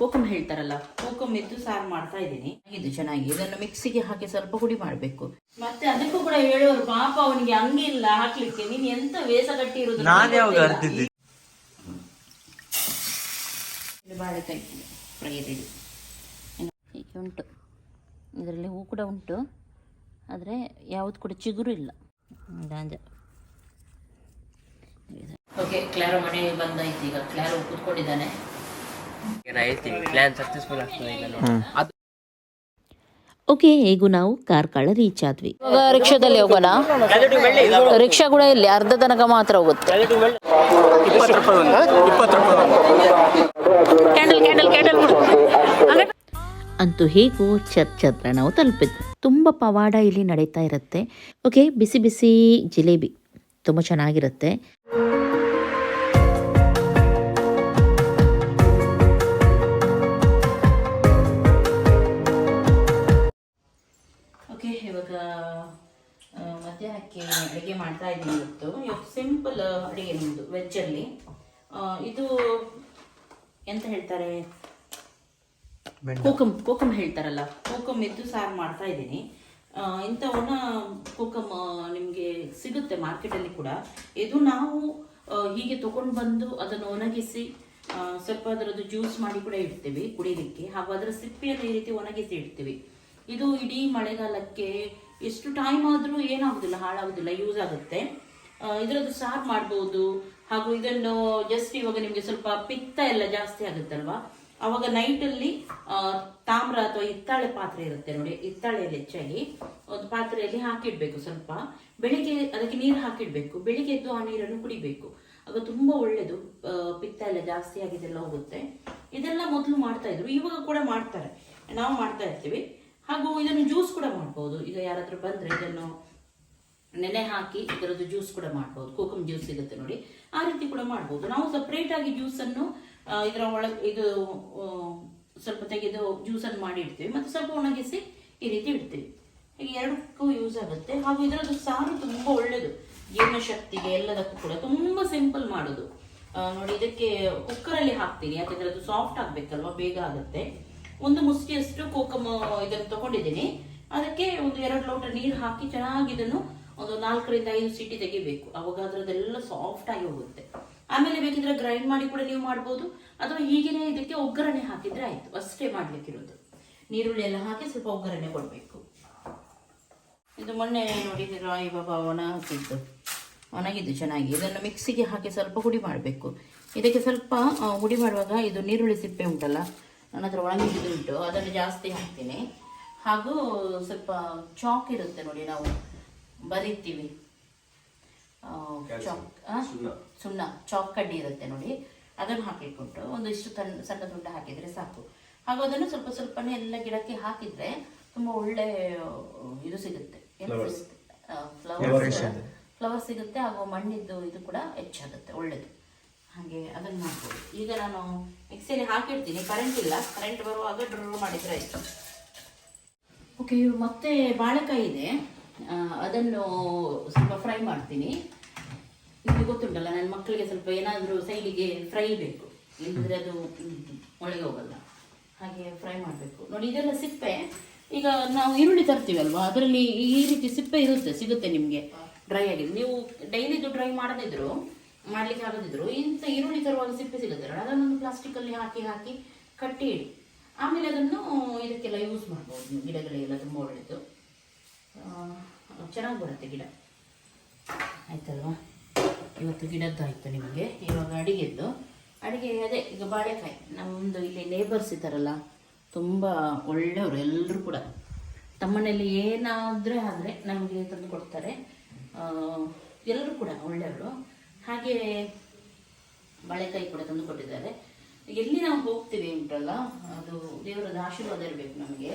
ಕೋಕಮ್ ಹೇಳ್ತಾರಲ್ಲ, ಕೋಕಮ್ ಇದ್ದು ಸಾರು ಮಾಡ್ತಾ ಇದ್ದೀನಿ. ಇದು ಚೆನ್ನಾಗಿ ಇದನ್ನು ಮಿಕ್ಸಿಗೆ ಹಾಕಿ ಸ್ವಲ್ಪ ಹುಡಿ ಮಾಡಬೇಕು. ಮತ್ತೆ ಅದಕ್ಕೂ ಕೂಡ ಹೇಳೋರು, ಪಾಪ ಅವನಿಗೆ ಹಂಗಿಲ್ಲ ಹಾಕ್ಲಿಕ್ಕೆ, ನೀನ್ ಎಂತ ವೇಸ ಕಟ್ಟಿ ಇರುದು. ಬಾಳೆಕಾಯಿ ಫ್ರೈ ರೆಡಿ. ಹೀಗೆ ಉಂಟು, ಇದರಲ್ಲಿ ಹೂ ಕೂಡ ಉಂಟು, ಆದರೆ ಯಾವುದು ಕೂಡ ಚಿಗುರು ಇಲ್ಲ. ಗಾಂಜ ಓಕೆ. ಕ್ಲಾರೋ ಮನೆಗೆ ಬಂದಾಯ್ತು. ಈಗ ಕ್ಲಾರೋ ಕೂತ್ಕೊಂಡಿದ್ದಾನೆ. ಓಕೆ, ಹೇಗೂ ನಾವು ಕಾರ್ಕಳ ರೀಚ್ ಆದ್ವಿ. ಇವಾಗ ರಿಕ್ಷಾದಲ್ಲಿ ಹೋಗೋಣ. ರಿಕ್ಷಾ ಕೂಡ ಇಲ್ಲಿ ಅರ್ಧ ತನಕ ಮಾತ್ರ ಹೋಗುತ್ತೆ. ಅಂತೂ ಹೇಗೂ ಚರ್ಚ್ ಹತ್ರ ನಾವು ತಲುಪಿದ್ವಿ. ತುಂಬ ಪವಾಡ ಇಲ್ಲಿ ನಡೀತಾ ಇರುತ್ತೆ. ಓಕೆ, ಬಿಸಿ ಬಿಸಿ ಜಿಲೇಬಿ ತುಂಬ ಚೆನ್ನಾಗಿರುತ್ತೆ. ಓಕೆ, ಇವಾಗ ಮಧ್ಯಾಹ್ನಕ್ಕೆ ಅಡುಗೆ ಮಾಡ್ತಾ ಇದ್ದೀನಿ. ಇವತ್ತು ಸಿಂಪಲ್ ಅಡುಗೆ ನಮ್ಮದು ವೆಜ್ಜಲ್ಲಿ. ಇದು ಎಂತ ಹೇಳ್ತಾರೆ, ಕೋಕಮ್ ಹೇಳ್ತಾರಲ್ಲ, ಕೋಕಮ್ ಇದ್ದು ಸಾರು ಮಾಡ್ತಾ ಇದ್ದೀನಿ. ಇಂಥ ಒಣ ಕೋಕಮ್ ನಿಮಗೆ ಸಿಗುತ್ತೆ ಮಾರ್ಕೆಟಲ್ಲಿ ಕೂಡ. ಇದು ನಾವು ಹೀಗೆ ತಗೊಂಡು ಬಂದು ಅದನ್ನು ಒಣಗಿಸಿ ಸ್ವಲ್ಪ ಅದರದ್ದು ಜ್ಯೂಸ್ ಮಾಡಿ ಕೂಡ ಇಡ್ತೀವಿ ಕುಡಿಲಿಕ್ಕೆ. ಹಾಗೂ ಅದರ ಸಿಪ್ಪೆಯನ್ನು ಈ ರೀತಿ ಒಣಗಿಸಿ ಇಡ್ತೀವಿ. ಇದು ಇಡೀ ಮಳೆಗಾಲಕ್ಕೆ ಎಷ್ಟು ಟೈಮ್ ಆದರೂ ಏನಾಗುದಿಲ್ಲ, ಹಾಳಾಗುದಿಲ್ಲ, ಯೂಸ್ ಆಗುತ್ತೆ. ಇದರದ್ದು ಸಾರು ಮಾಡ್ಬೋದು. ಹಾಗೂ ಇದನ್ನು ಜಸ್ಟ್ ಇವಾಗ ನಿಮಗೆ ಸ್ವಲ್ಪ ಪಿತ್ತ ಎಲ್ಲ ಜಾಸ್ತಿ ಆಗುತ್ತಲ್ವಾ, ಅವಾಗ ನೈಟಲ್ಲಿ ತಾಮ್ರ ಅಥವಾ ಹಿತ್ತಾಳೆ ಪಾತ್ರೆ ಇರುತ್ತೆ ನೋಡಿ, ಹಿತ್ತಾಳೆಯಲ್ಲಿ ಹೆಚ್ಚಾಗಿ ಒಂದು ಪಾತ್ರೆಯಲ್ಲಿ ಹಾಕಿಡ್ಬೇಕು. ಸ್ವಲ್ಪ ಬೆಳಿಗ್ಗೆ ಅದಕ್ಕೆ ನೀರು ಹಾಕಿಡ್ಬೇಕು. ಬೆಳಿಗ್ಗೆ ಎದ್ದು ಆ ನೀರನ್ನು ಕುಡಿಬೇಕು. ಆಗ ತುಂಬಾ ಒಳ್ಳೇದು. ಪಿತ್ತ ಎಲ್ಲ ಜಾಸ್ತಿ ಆಗಿದೆಲ್ಲ ಹೋಗುತ್ತೆ. ಇದೆಲ್ಲ ಮೊದಲು ಮಾಡ್ತಾ ಇದ್ರು, ಇವಾಗ ಕೂಡ ಮಾಡ್ತಾರೆ, ನಾವು ಮಾಡ್ತಾ ಇರ್ತೀವಿ. ಹಾಗೂ ಇದನ್ನು ಜ್ಯೂಸ್ ಕೂಡ ಮಾಡ್ಬೋದು. ಈಗ ಯಾರಾದ್ರೂ ಬಂದ್ರೆ ಇದನ್ನು ನೆನೆ ಹಾಕಿ ಇದರದ್ದು ಜ್ಯೂಸ್ ಕೂಡ ಮಾಡ್ಬೋದು. ಕೋಕಮ್ ಜ್ಯೂಸ್ ಸಿಗುತ್ತೆ ನೋಡಿ, ಆ ರೀತಿ ಕೂಡ ಮಾಡ್ಬೋದು. ನಾವು ಸಪ್ರೇಟ್ ಆಗಿ ಜ್ಯೂಸನ್ನು ಇದರ ಒಳಗೆ ಇದು ಸ್ವಲ್ಪ ತೆಗೆದು ಜ್ಯೂಸನ್ನು ಮಾಡಿ ಇಡ್ತೀವಿ, ಮತ್ತೆ ಸ್ವಲ್ಪ ಒಣಗಿಸಿ ಈ ರೀತಿ ಇಡ್ತೀವಿ. ಹೀಗೆ ಎರಡಕ್ಕೂ ಯೂಸ್ ಆಗುತ್ತೆ. ಹಾಗೂ ಇದರದ್ದು ಸಾರು ತುಂಬಾ ಒಳ್ಳೇದು, ಜೀರ್ಣ ಶಕ್ತಿಗೆ ಎಲ್ಲದಕ್ಕೂ ಕೂಡ. ತುಂಬಾ ಸಿಂಪಲ್ ಮಾಡೋದು ನೋಡಿ. ಇದಕ್ಕೆ ಕುಕ್ಕರಲ್ಲಿ ಹಾಕ್ತೀನಿ, ಯಾಕಂದ್ರೆ ಅದು ಸಾಫ್ಟ್ ಆಗ್ಬೇಕಲ್ವಾ, ಬೇಗ ಆಗುತ್ತೆ. ಒಂದು ಮುಷ್ಟಿಯಷ್ಟು ಕೋಕಮ್ ಇದನ್ನು ತಗೊಂಡಿದ್ದೀನಿ. ಅದಕ್ಕೆ ಒಂದು 2 ಲೋಟ ನೀರು ಹಾಕಿ ಚೆನ್ನಾಗಿ ಇದನ್ನು ಒಂದು 4 ರಿಂದ 5 ಸೀಟಿ ತೆಗಿಬೇಕು. ಅವಾಗ ಅದರದೆಲ್ಲ ಸಾಫ್ಟ್ ಆಗಿ ಹೋಗುತ್ತೆ. ಆಮೇಲೆ ಬೇಕಿದ್ರೆ ಗ್ರೈಂಡ್ ಮಾಡಿ ಕೂಡ ನೀವು ಮಾಡ್ಬೋದು, ಅಥವಾ ಹೀಗೇನೆ ಇದಕ್ಕೆ ಒಗ್ಗರಣೆ ಹಾಕಿದ್ರೆ ಆಯ್ತು, ಅಷ್ಟೇ ಮಾಡ್ಲಿಕ್ಕಿರೋದು. ನೀರುಳ್ಳಿ ಎಲ್ಲ ಹಾಕಿ ಸ್ವಲ್ಪ ಒಗ್ಗರಣೆ ಕೊಡಬೇಕು. ಇದು ಮೊನ್ನೆ ನೋಡಿ ರಾಯಿ ಬಾಬಾ ಒಣಗಿದ್ದು ಚೆನ್ನಾಗಿ. ಇದನ್ನು ಮಿಕ್ಸಿಗೆ ಹಾಕಿ ಸ್ವಲ್ಪ ಹುಡಿ ಮಾಡಬೇಕು. ಇದಕ್ಕೆ ಸ್ವಲ್ಪ ಹುಡಿ ಮಾಡುವಾಗ ಇದು ನೀರುಳ್ಳಿ ಸಿಪ್ಪೆ ಉಂಟಲ್ಲ, ನನ್ನ ಹತ್ರ ಒಣಗಿದ್ದು ಉಂಟು, ಅದನ್ನು ಜಾಸ್ತಿ ಹಾಕ್ತೀನಿ. ಹಾಗೂ ಸ್ವಲ್ಪ ಚಾಕ್ ಇರುತ್ತೆ ನೋಡಿ, ನಾವು ಬರೀತೀವಿ ಸುಣ್ಣ ಚಾಕ್ ಕಡ್ಡಿ ಇರುತ್ತೆ ನೋಡಿ, ಅದನ್ನು ಹಾಕಿಕೊಂಡು ಒಂದಿಷ್ಟು ಸಣ್ಣ ತುಂಡ ಹಾಕಿದ್ರೆ ಸಾಕು. ಹಾಗೂ ಅದನ್ನು ಸ್ವಲ್ಪ ಸ್ವಲ್ಪನೇ ಎಲ್ಲ ಗಿಡಕ್ಕೆ ಹಾಕಿದ್ರೆ ತುಂಬಾ ಒಳ್ಳೆ ಇದು ಸಿಗುತ್ತೆ, ಫ್ಲವರ್ ಸಿಗುತ್ತೆ. ಹಾಗೂ ಮಣ್ಣಿದ್ದು ಇದು ಕೂಡ ಹೆಚ್ಚಾಗುತ್ತೆ, ಒಳ್ಳೇದು. ಹಾಗೆ ಅದನ್ನು ಮಾಡ್ಬೋದು. ಈಗ ನಾನು ಮಿಕ್ಸಿಯಲ್ಲಿ ಹಾಕಿಡ್ತೀನಿ, ಕರೆಂಟ್ ಇಲ್ಲ, ಕರೆಂಟ್ ಬರುವಾಗ ಡ್ರೂ ಮಾಡಿದ್ರೆ ಆಯ್ತು. ಓಕೆ, ಮತ್ತೆ ಬಾಳೆಕಾಯಿ ಇದೆ, ಅದನ್ನು ಸ್ವಲ್ಪ ಫ್ರೈ ಮಾಡ್ತೀನಿ. ನಿಮಗೆ ಗೊತ್ತುಂಟಲ್ಲ, ನನ್ನ ಮಕ್ಕಳಿಗೆ ಸ್ವಲ್ಪ ಏನಾದರೂ ಸೈಡಿಗೆ ಫ್ರೈ ಬೇಕು, ಇಲ್ಲದ್ರೆ ಅದು ಒಳಗೆ ಹೋಗಲ್ಲ. ಹಾಗೆ ಫ್ರೈ ಮಾಡಬೇಕು ನೋಡಿ. ಇದೆಲ್ಲ ಸಿಪ್ಪೆ, ಈಗ ನಾವು ಈರುಳ್ಳಿ ತರ್ತೀವಲ್ವಾ, ಅದರಲ್ಲಿ ಈ ರೀತಿ ಸಿಪ್ಪೆ ಇರುತ್ತೆ, ಸಿಗುತ್ತೆ ನಿಮಗೆ ಡ್ರೈ ಆಗಿದೆ. ನೀವು ಡೈಲಿದು ಡ್ರೈ ಮಾಡ್ಲಿಕ್ಕೆ ಆಗದಿದ್ರು ಇಂಥ ಈರುಳ್ಳಿ ತರುವಾಗ ಸಿಪ್ಪೆ ಸಿಗುತ್ತೆ, ಅದನ್ನೊಂದು ಪ್ಲಾಸ್ಟಿಕಲ್ಲಿ ಹಾಕಿ ಕಟ್ಟಿ ಇಡಿ. ಆಮೇಲೆ ಅದನ್ನು ಇದಕ್ಕೆಲ್ಲ ಯೂಸ್ ಮಾಡ್ಬೋದು. ಗಿಡಗಳಿಗೆಲ್ಲ ತುಂಬ ಒಳ್ಳೆಯದು, ಚೆನ್ನಾಗಿ ಬರುತ್ತೆ ಗಿಡ. ಆಯ್ತಲ್ವಾ, ಇವತ್ತು ಗಿಡದ್ದಾಯಿತು ನಿಮಗೆ. ಇವಾಗ ಅಡಿಗೆ ಅದೇ, ಈಗ ಬಾಳೆಕಾಯಿ ನಮ್ಮದು ಇಲ್ಲಿ ನೇಬರ್ಸ್ ಇದ್ದಾರಲ್ಲ, ತುಂಬ ಒಳ್ಳೆಯವರು ಎಲ್ಲರೂ ಕೂಡ. ತಮ್ಮನೇಲಿ ಏನಾದರೆ ಆದರೆ ನಮಗೆ ತಂದು ಕೊಡ್ತಾರೆ, ಎಲ್ಲರೂ ಕೂಡ ಒಳ್ಳೆಯವರು. ಹಾಗೆ ಬಾಳೆಕಾಯಿ ಕೂಡ ತಂದು ಕೊಟ್ಟಿದ್ದಾರೆ. ಎಲ್ಲಿ ನಾವು ಹೋಗ್ತೀವಿ ಉಂಟಲ್ಲ, ಅದು ದೇವರದ ಆಶೀರ್ವಾದ ಇರಬೇಕು ನಮಗೆ.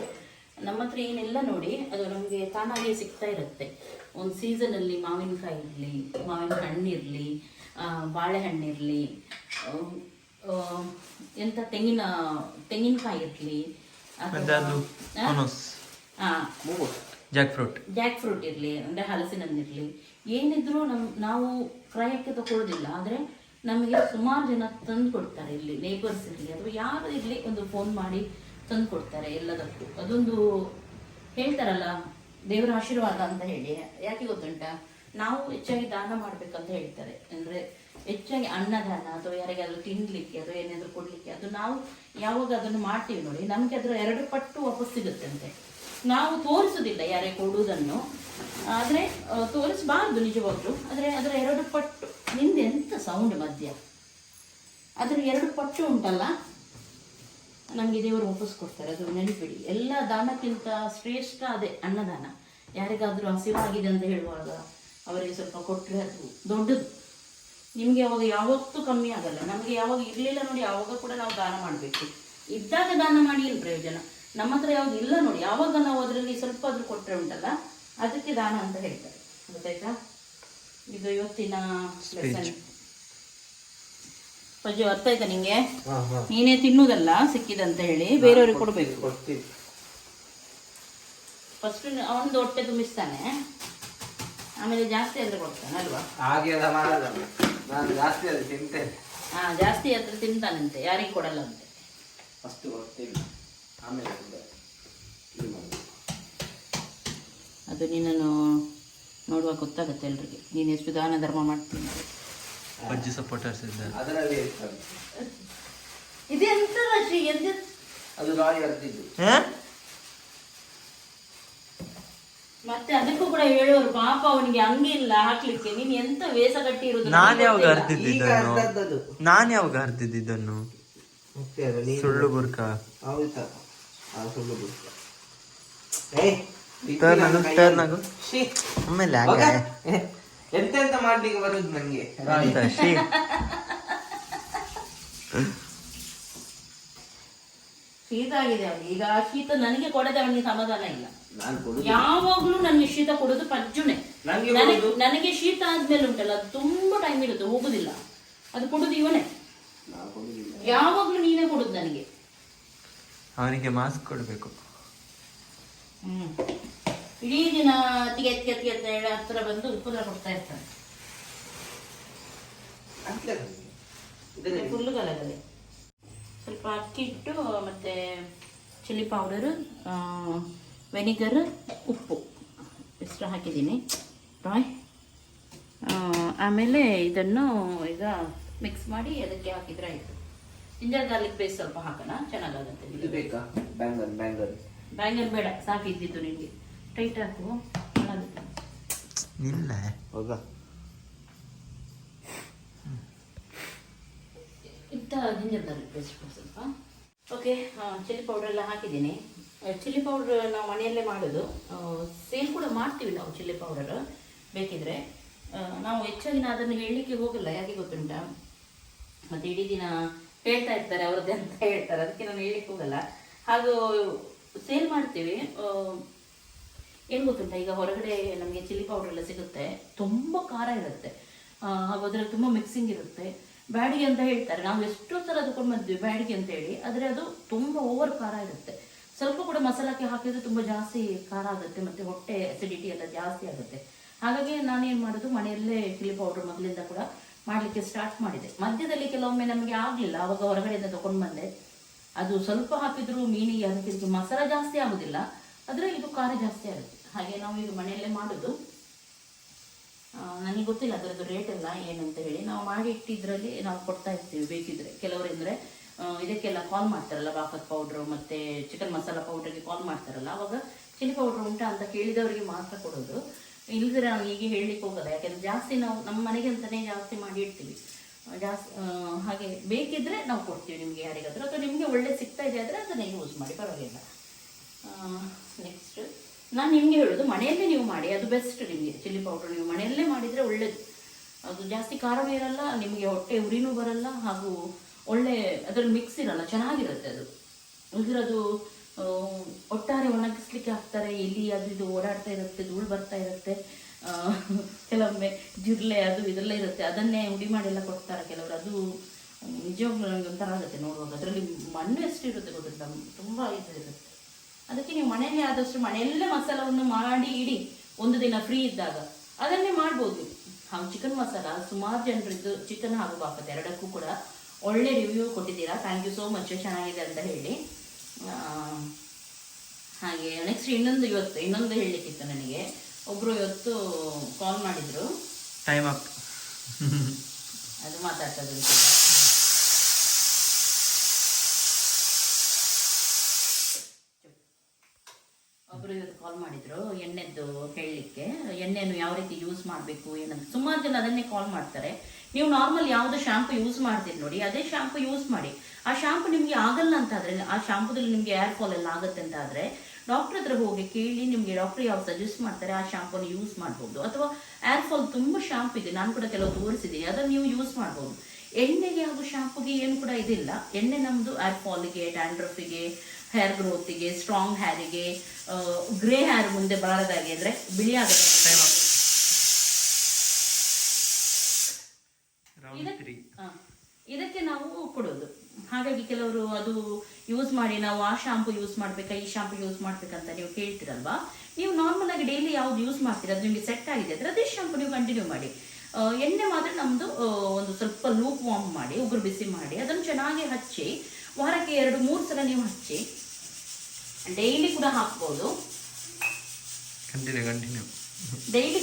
ನಮ್ಮ ಹತ್ರ ಏನೆಲ್ಲ ನೋಡಿ ಅದು ನಮಗೆ ತಾನಾಗೆ ಸಿಗ್ತಾ ಇರುತ್ತೆ. ಒಂದು ಸೀಸನಲ್ಲಿ ಮಾವಿನಕಾಯಿ ಇರಲಿ, ಮಾವಿನ ಹಣ್ಣಿರಲಿ, ಬಾಳೆಹಣ್ಣಿರಲಿ, ಎಂಥ ತೆಂಗಿನಕಾಯಿ ಇರಲಿ, ಜಾಕ್ ಫ್ರೂಟ್ ಇರಲಿ, ಅಂದರೆ ಹಲಸಿನ ಹಣ್ಣಿರಲಿ, ಏನಿದ್ರು ನಾವು ಕ್ರಯಕ್ಕೆ ತಗೊಳ್ಳೋದಿಲ್ಲ. ಆದರೆ ನಮಗೆ ಸುಮಾರು ಜನ ತಂದು ಕೊಡ್ತಾರೆ, ಇಲ್ಲಿ ನೇಬರ್ಸ್ ಇರಲಿ ಅಥವಾ ಯಾರು ಇರಲಿ ಒಂದು ಫೋನ್ ಮಾಡಿ ತಂದು ಕೊಡ್ತಾರೆ ಎಲ್ಲದಕ್ಕೂ. ಅದೊಂದು ಹೇಳ್ತಾರಲ್ಲ ದೇವರ ಆಶೀರ್ವಾದ ಅಂತ ಹೇಳಿ. ಯಾಕೆ ಗೊತ್ತುಂಟಾ, ನಾವು ಹೆಚ್ಚಾಗಿ ದಾನ ಮಾಡ್ಬೇಕಂತ ಹೇಳ್ತಾರೆ. ಅಂದ್ರೆ ಹೆಚ್ಚಾಗಿ ಅನ್ನದಾನ ಅಥವಾ ಯಾರಿಗಾದ್ರೂ ತಿನ್ಲಿಕ್ಕೆ ಅಥವಾ ಏನಾದ್ರು ಕೊಡ್ಲಿಕ್ಕೆ, ಅದು ನಾವು ಯಾವಾಗ ಅದನ್ನು ಮಾಡ್ತೀವಿ ನೋಡಿ, ನಮ್ಗೆ ಅದರ 2 ಪಟ್ಟು ವಾಪಸ್ ಸಿಗುತ್ತೆ ಅಂತೆ. ನಾವು ತೋರಿಸುದಿಲ್ಲ ಯಾರೇ ಕೊಡುವುದನ್ನು, ಆದ್ರೆ ತೋರಿಸಬಾರ್ದು ನಿಜವಾಗ್ಲು. ಆದ್ರೆ ಅದರ 2 ಪಟ್ಟು, ನಿಂದೆ ಎಂತ ಸೌಂಡ್ ಮಧ್ಯ, ಅದರ 2 ಪಟ್ಟು ಉಂಟಲ್ಲ ನಮಗೆ ದೇವರು ವಾಪಸ್ ಕೊಡ್ತಾರೆ. ಅದು ನೆನಪಿಡಿ. ಎಲ್ಲ ದಾನಕ್ಕಿಂತ ಶ್ರೇಷ್ಠ ಅದೇ ಅನ್ನದಾನ. ಯಾರಿಗಾದ್ರೂ ಹಸಿವಾಗಿದೆ ಅಂತ ಹೇಳುವಾಗ ಅವರಿಗೆ ಸ್ವಲ್ಪ ಕೊಟ್ಟರೆ ಅದು ದೊಡ್ಡದು. ನಿಮಗೆ ಅವಾಗ ಯಾವತ್ತೂ ಕಮ್ಮಿ ಆಗಲ್ಲ. ನಮಗೆ ಯಾವಾಗ ಇರಲಿಲ್ಲ ನೋಡಿ, ಯಾವಾಗ ಕೂಡ ನಾವು ದಾನ ಮಾಡಬೇಕು. ಇದ್ದಾಗ ದಾನ ಮಾಡಿ ಏನು ಪ್ರಯೋಜನ. ನಮ್ಮ ಹತ್ರ ಯಾವ್ದು ಇಲ್ಲ ನೋಡಿ, ಯಾವಾಗ ನಾವು ಅದರಲ್ಲಿ ಸ್ವಲ್ಪ ಆದ್ರೂ ಕೊಟ್ಟರೆ ಉಂಟಲ್ಲ, ಅದಕ್ಕೆ ದಾನ ಅಂತ ಹೇಳ್ತಾರೆ. ಗೊತ್ತಾಯ್ತಾ? ಇದು ಇವತ್ತಿನ ಲೆಸನ್. ಪಜ್ಜು, ಅರ್ಥ ಆಯ್ತಾ ನಿಂಗೆ? ನೀನೇ ತಿನ್ನುವುದಲ್ಲ ಸಿಕ್ಕಿದಂತ ಹೇಳಿ, ಬೇರೆಯವ್ರಿಗೆ ಕೊಡ್ಬೇಕು. ಫಸ್ಟ್ ಅವನದು ಹೊಟ್ಟೆ ತುಂಬಿಸ್ತಾನೆ, ಆಮೇಲೆ ಜಾಸ್ತಿ ಆದ್ರೆ ಕೊಡ್ತಾನೆ ಅಲ್ವಾ? ಜಾಸ್ತಿ ಆದ್ರೆ ತಿಂತಾನಂತೆ, ಯಾರಿಗೆ ಕೊಡಲ್ಲ ಅಂತೆ. ಅದು ನಿನ್ನನ್ನು ನೋಡುವಾಗ ಗೊತ್ತಾಗುತ್ತೆ ಎಲ್ರಿಗೆ, ನೀನು ಎಷ್ಟು ದಾನ ಧರ್ಮ ಮಾಡ್ತೀನಿ. ಅಜ್ಜಿ ಸಪೋರ್ಟರ್ಸ್ ಇದ್ದಾರೆ. ಇದೆಂತ ಶ್ರೀ, ಎಂತ ಅದು ಲಾರಿ ಅರ್ತಿದ್ದು. ಮತ್ತೆ ಅದಕ್ಕೂ ಕೂಡ ಹೇಳೋರು ಪಾಪ ಅವನಿಗೆ ಹಂಗಿಲ್ಲ ಹಾಕ್ಲಿಕ್ಕೆ. ನೀನ್ ಎಂತ ವೇಷ ಕಟ್ಟಿ ಇರುದು. ನಾನು ಯಾವಾಗ ಅರ್ತಿದ್ದನ್ನು ಸುಳ್ಳು ಬುರ್ಕ. ಹೌದಾ? ಸುಳ್ಳು ಬುರ್ಕ. ಆಮೇಲೆ ಎಂತೆಂತ ಮಾಡ್ಲಿಕ್ಕೆ ಬರುದು ನಂಗೆ. ಶೀತ ಆಗಿದೆ ಅವನಿಗೆ ಈಗ. ಆ ಶೀತ ನನಗೆ ಕೊಡದೆ ಅವನಿಗೆ ಸಮಾಧಾನ ಇಲ್ಲ. ಯಾವಾಗ್ಲೂ ನನಗೆ ಶೀತ ಕೊಡೋದು ಪಜ್ಜುನೆ. ನನಗೆ ಶೀತ ಆದ್ಮೇಲೆ ಉಂಟಲ್ಲ, ಅದು ತುಂಬಾ ಟೈಮ್ ಇರುತ್ತೆ, ಹೋಗುದಿಲ್ಲ. ಅದು ಕೊಡುದು ಇವನೇ. ಯಾವಾಗ್ಲೂ ನೀನೇ ಕೊಡುದು ನನಗೆ. ಅವನಿಗೆ ಮಾಸ್ಕ್ ಕೊಡ್ಬೇಕು. ಇಡೀ ದಿನ ತಿಗೆ ಅಂತ ಹೇಳಿ ಹತ್ರ ಬಂದು ಉಪದ್ರ ಕೊಡ್ತಾ ಇರ್ತಾನೆ. ಫುಲ್ಲು ಗಲಗಲೆ. ಸ್ವಲ್ಪ ಅಕ್ಕಿ ಹಿಟ್ಟು ಮತ್ತೆ ಚಿಲ್ಲಿ ಪೌಡರು, ವೆನಿಗರ್, ಉಪ್ಪು ಇಷ್ಟು ಹಾಕಿದ್ದೀನಿ. ಆಮೇಲೆ ಇದನ್ನು ಈಗ ಮಿಕ್ಸ್ ಮಾಡಿ ಅದಕ್ಕೆ ಹಾಕಿದ್ರೆ ಆಯಿತು. ಜಿಂಜರ್ ಗಾರ್ಲಿಕ್ ಪೇಸ್ಟ್ ಸ್ವಲ್ಪ ಹಾಕೋಣ, ಚೆನ್ನಾಗಾಗುತ್ತೆ. ಇದು ಬೇಕಾ? ಬ್ಯಾಂಗನ್ ಬೇಡ, ಸಾಕಿದ್ದಿತ್ತು ನಿನಗೆ. ಟೈಟ್ ಹಾಕು, ಇಲ್ಲ ಇಂಥ ಜಿಂಜರ್ ಗಾರ್ಲಿಕ್ ಪೇಸ್ಟ್ ಸ್ವಲ್ಪ. ಓಕೆ, ಚಿಲ್ಲಿ ಪೌಡರ್ ಎಲ್ಲ ಹಾಕಿದ್ದೀನಿ. ಚಿಲ್ಲಿ ಪೌಡ್ರ್ ನಾವು ಮನೆಯಲ್ಲೇ ಮಾಡೋದು, ಸೇಲ್ ಕೂಡ ಮಾಡ್ತೀವಿ ನಾವು ಚಿಲ್ಲಿ ಪೌಡರ್ ಬೇಕಿದ್ರೆ. ನಾವು ಹೆಚ್ಚಾಗಿ ಅದನ್ನು ಹೇಳಲಿಕ್ಕೆ ಹೋಗಲ್ಲ, ಯಾಕೆ ಗೊತ್ತುಂಟಾ, ಮತ್ತು ಇಡೀ ದಿನ ಹೇಳ್ತಾ ಇರ್ತಾರೆ ಅವ್ರದ್ದೇ ಅಂತ ಹೇಳ್ತಾರೆ, ಅದಕ್ಕೆ ನಾನು ಹೇಳಲಿಕ್ಕೆ ಹೋಗಲ್ಲ. ಹಾಗೂ ಸೇಲ್ ಮಾಡ್ತೀವಿ. ಏನು ಗೊತ್ತುಂಟಾ, ಈಗ ಹೊರಗಡೆ ನಮಗೆ ಚಿಲ್ಲಿ ಪೌಡರ್ ಎಲ್ಲ ಸಿಗುತ್ತೆ, ತುಂಬ ಖಾರ ಇರುತ್ತೆ, ಹಾಗೂ ಅದರಲ್ಲಿ ತುಂಬ ಮಿಕ್ಸಿಂಗ್ ಇರುತ್ತೆ. ಬ್ಯಾಡಿಗೆ ಅಂತ ಹೇಳ್ತಾರೆ, ನಾವು ಎಷ್ಟೋ ಥರ ತಗೊಂಡು ಬಂದ್ವಿ ಬ್ಯಾಡಿಗೆ ಅಂತ ಹೇಳಿ, ಆದರೆ ಅದು ತುಂಬ ಓವರ್ ಖಾರ ಇರುತ್ತೆ. ಸ್ವಲ್ಪ ಕೂಡ ಮಸಾಲಕ್ಕೆ ಹಾಕಿದ್ರೆ ತುಂಬ ಜಾಸ್ತಿ ಖಾರ ಆಗುತ್ತೆ, ಮತ್ತು ಹೊಟ್ಟೆ ಅಸಿಡಿಟಿ ಎಲ್ಲ ಜಾಸ್ತಿ ಆಗುತ್ತೆ. ಹಾಗಾಗಿ ನಾನೇನು ಮಾಡೋದು, ಮನೆಯಲ್ಲೇ ಚಿಲ್ಲಿ ಪೌಡರ್ ಮೊದಲಿಂದ ಕೂಡ ಮಾಡಲಿಕ್ಕೆ ಸ್ಟಾರ್ಟ್ ಮಾಡಿದೆ. ಮಧ್ಯದಲ್ಲಿ ಕೆಲವೊಮ್ಮೆ ನಮಗೆ ಆಗಲಿಲ್ಲ, ಆವಾಗ ಹೊರಗಡೆಯಿಂದ ತಗೊಂಡು ಬಂದೆ. ಅದು ಸ್ವಲ್ಪ ಹಾಕಿದ್ರು ಮೀನಿಗೆ ಅದಕ್ಕೆ ಮಸಾಲ ಜಾಸ್ತಿ ಆಗೋದಿಲ್ಲ, ಆದರೆ ಇದು ಖಾರ ಜಾಸ್ತಿ ಆಗುತ್ತೆ. ಹಾಗೆ ನಾವು ಈಗ ಮನೆಯಲ್ಲೇ ಮಾಡೋದು. ನನಗೆ ಗೊತ್ತಿಲ್ಲ ಅದರದ್ದು ರೇಟ್ ಎಲ್ಲ ಏನಂತ ಹೇಳಿ. ನಾವು ಮಾಡಿ ಇಟ್ಟಿದ್ರಲ್ಲಿ ನಾವು ಕೊಡ್ತಾ ಇರ್ತೀವಿ ಬೇಕಿದ್ರೆ. ಕೆಲವರೆಂದರೆ ಇದಕ್ಕೆಲ್ಲ ಕಾಲ್ ಮಾಡ್ತಾರಲ್ಲ, ಬಾಕತ್ ಪೌಡ್ರು ಮತ್ತು ಚಿಕನ್ ಮಸಾಲ ಪೌಡ್ರಿಗೆ ಕಾಲ್ ಮಾಡ್ತಾರಲ್ಲ, ಆವಾಗ ಚಿಲ್ಲಿ ಪೌಡ್ರ್ ಉಂಟಾ ಅಂತ ಕೇಳಿದವರಿಗೆ ಮಾತ್ರ ಕೊಡೋದು. ಇಲ್ಲದ್ರೆ ನಾವು ಹೀಗೆ ಹೇಳಲಿಕ್ಕೆ ಹೋಗಲ್ಲ, ಯಾಕೆಂದರೆ ಜಾಸ್ತಿ ನಾವು ನಮ್ಮ ಮನೆಗೆ ಅಂತಲೇ ಜಾಸ್ತಿ ಮಾಡಿ ಇಡ್ತೀವಿ. ಹಾಗೆ ಬೇಕಿದ್ರೆ ನಾವು ಕೊಡ್ತೀವಿ ನಿಮಗೆ ಯಾರಿಗಾದರೂ, ಅಥವಾ ನಿಮಗೆ ಒಳ್ಳೆ ಸಿಗ್ತಾ ಇದೆ ಆದರೆ ಅದನ್ನೇ ಯೂಸ್ ಮಾಡಿ, ಪರವಾಗಿಲ್ಲ. ನೆಕ್ಸ್ಟ್ ನಾನು ನಿಮಗೆ ಹೇಳೋದು, ಮನೆಯಲ್ಲೇ ನೀವು ಮಾಡಿ, ಅದು ಬೆಸ್ಟ್. ನಿಮಗೆ ಚಿಲ್ಲಿ ಪೌಡ್ರ್ ನೀವು ಮನೆಯಲ್ಲೇ ಮಾಡಿದರೆ ಒಳ್ಳೆಯದು. ಅದು ಜಾಸ್ತಿ ಖಾರವೂ ಇರಲ್ಲ, ನಿಮಗೆ ಹೊಟ್ಟೆ ಉರಿನೂ ಬರಲ್ಲ, ಹಾಗೂ ಒಳ್ಳೆ ಅದರಲ್ಲಿ ಮಿಕ್ಸ್ ಇರಲ್ಲ, ಚೆನ್ನಾಗಿರುತ್ತೆ ಅದು. ಉಳಿದಿರೋದು ಒಟ್ಟಾರೆ ಒಣಗಿಸ್ಲಿಕ್ಕೆ ಹಾಕ್ತಾರೆ, ಇಲ್ಲಿ ಅದು ಇದು ಓಡಾಡ್ತಾ ಇರುತ್ತೆ, ಧೂಳು ಬರ್ತಾ ಇರುತ್ತೆ, ಕೆಲವೊಮ್ಮೆ ಜಿರ್ಲೆ ಅದು ಇದೆಲ್ಲ ಇರುತ್ತೆ, ಅದನ್ನೇ ಹುಡಿ ಮಾಡಿಯೆಲ್ಲ ಕೊಡ್ತಾರೆ ಕೆಲವರು. ಅದು ನಿಜವಾಗ್ಲೂ ನನಗೆ ಒಂಥರ ಆಗುತ್ತೆ ನೋಡುವಾಗ. ಅದರಲ್ಲಿ ಮಣ್ಣು ಎಷ್ಟು ಇರುತ್ತೆ ಗೊತ್ತಿಲ್ಲ, ತುಂಬ ಇರುತ್ತೆ. ಅದಕ್ಕೆ ನೀವು ಮನೆಯಲ್ಲೇ ಆದಷ್ಟು ಮನೆಯಲ್ಲೇ ಮಸಾಲವನ್ನು ಮಾಡಿ ಇಡಿ, ಒಂದು ದಿನ ಫ್ರೀ ಇದ್ದಾಗ ಅದನ್ನೇ ಮಾಡ್ಬೋದು. ಹಾಗೂ ಚಿಕನ್ ಮಸಾಲ ಸುಮಾರು ಜನರಿದ್ದು ಚಿಕನ್ ಹಾಗೂ ಬಾಪತ್ ಎರಡಕ್ಕೂ ಕೂಡ ಒಳ್ಳೆ ರಿವ್ಯೂ ಕೊಟ್ಟಿದ್ದೀರಾ. ಥ್ಯಾಂಕ್ ಯು ಸೋ ಮಚ್, ಚೆನ್ನಾಗಿದೆ ಅಂತ ಹೇಳಿ. ಹಾಗೆ ನೆಕ್ಸ್ಟ್ ಇನ್ನೊಂದು ಹೇಳಲಿಕ್ಕಿತ್ತು ನನಗೆ. ಒಬ್ಬರು ಇವತ್ತು ಕಾಲ್ ಮಾಡಿದ್ರು, ಟೈಮ್ ಅಪ್ ಅದು ಮಾತಾಡ್ತದೆ. ಒಬ್ಬರು ಇವತ್ತು ಕಾಲ್ ಮಾಡಿದ್ರು ಎಣ್ಣೆದ್ದು ಹೇಳಲಿಕ್ಕೆ, ಎಣ್ಣೆಯನ್ನು ಯಾವ ರೀತಿ ಯೂಸ್ ಮಾಡಬೇಕು ಏನಂತ. ಸುಮಾರು ಜನ ಅದನ್ನೇ ಕಾಲ್ ಮಾಡ್ತಾರೆ. ನೀವು ನಾರ್ಮಲ್ ಯಾವುದೋ ಶಾಂಪು ಯೂಸ್ ಮಾಡ್ತೀರಿ ನೋಡಿ, ಅದೇ ಶಾಂಪು ಯೂಸ್ ಮಾಡಿ. ಆ ಶಾಂಪು ನಿಮಗೆ ಆಗಲ್ಲ ಅಂತಾದರೆ, ಆ ಶಾಂಪುದಲ್ಲಿ ನಿಮಗೆ ಏರ್ ಫಾಲ್ ಎಲ್ಲ ಆಗುತ್ತೆ ಅಂತ ಆದರೆ ಡಾಕ್ಟರ್ ಹತ್ರ ಹೋಗಿ ಕೇಳಿ, ನಿಮಗೆ ಡಾಕ್ಟರ್ ಯಾವ ಸಜೆಸ್ಟ್ ಮಾಡ್ತಾರೆ ಆ ಶಾಂಪೂನ ಯೂಸ್ ಮಾಡ್ಬೋದು. ಅಥವಾ ಏರ್ ಫಾಲ್ ತುಂಬ ಶಾಂಪು ಇದೆ, ನಾನು ಕೂಡ ಕೆಲವು ತೋರಿಸಿದ್ದೀನಿ, ಅದನ್ನು ನೀವು ಯೂಸ್ ಮಾಡ್ಬೋದು. ಎಣ್ಣೆಗೆ ಹಾಗೂ ಶಾಂಪುಗೆ ಏನು ಕೂಡ ಇದಿಲ್ಲ. ಎಣ್ಣೆ ನಮ್ಮದು ಏರ್ ಫಾಲ್ಗೆ, ಡ್ಯಾಂಡ್ರಫಿಗೆ, ಹೇರ್ ಗ್ರೋತಿಗೆ, ಸ್ಟ್ರಾಂಗ್ ಹೇರಿಗೆ, ಗ್ರೇ ಹೇರ್ ಮುಂದೆ ಬಾರದಾಗಿ ಅಂದರೆ ಬಿಳಿ ಆಗದ ಇದಕ್ಕೆ ನಾವು ಕೊಡೋದು. ಹಾಗಾಗಿ ಕೆಲವರು ಅದು ಯೂಸ್ ಮಾಡಿ ನಾವು ಆ ಶಾಂಪು ಯೂಸ್ ಮಾಡ್ಬೇಕಾ ಈ ಶಾಂಪು ಯೂಸ್ ಮಾಡ್ಬೇಕಂತ ನೀವು ಕೇಳ್ತೀರಲ್ವಾ. ನೀವು ನಾರ್ಮಲ್ ಆಗಿ ಡೈಲಿ ಯಾವ್ದು ಯೂಸ್ ಮಾಡ್ತೀರ ಅದು ನಿಮಗೆ ಸೆಟ್ ಆಗಿದೆ ಅಂದರೆ ಅದೇ ಶಾಂಪು ನೀವು ಕಂಟಿನ್ಯೂ ಮಾಡಿ. ಎಣ್ಣೆ ಮಾತ್ರ ನಮ್ಮದು ಒಂದು ಸ್ವಲ್ಪ ಲೂಪ್ ವಾರ್ಮ್ ಮಾಡಿ, ಉಗುರು ಬಿಸಿ ಮಾಡಿ ಅದನ್ನು ಚೆನ್ನಾಗಿ ಹಚ್ಚಿ ವಾರಕ್ಕೆ 2-3 ಸಲ ನೀವು ಹಚ್ಚಿ ಡೈಲಿ ಕೂಡ ಹಾಕ್ಬೋದು. ಡೈಲಿ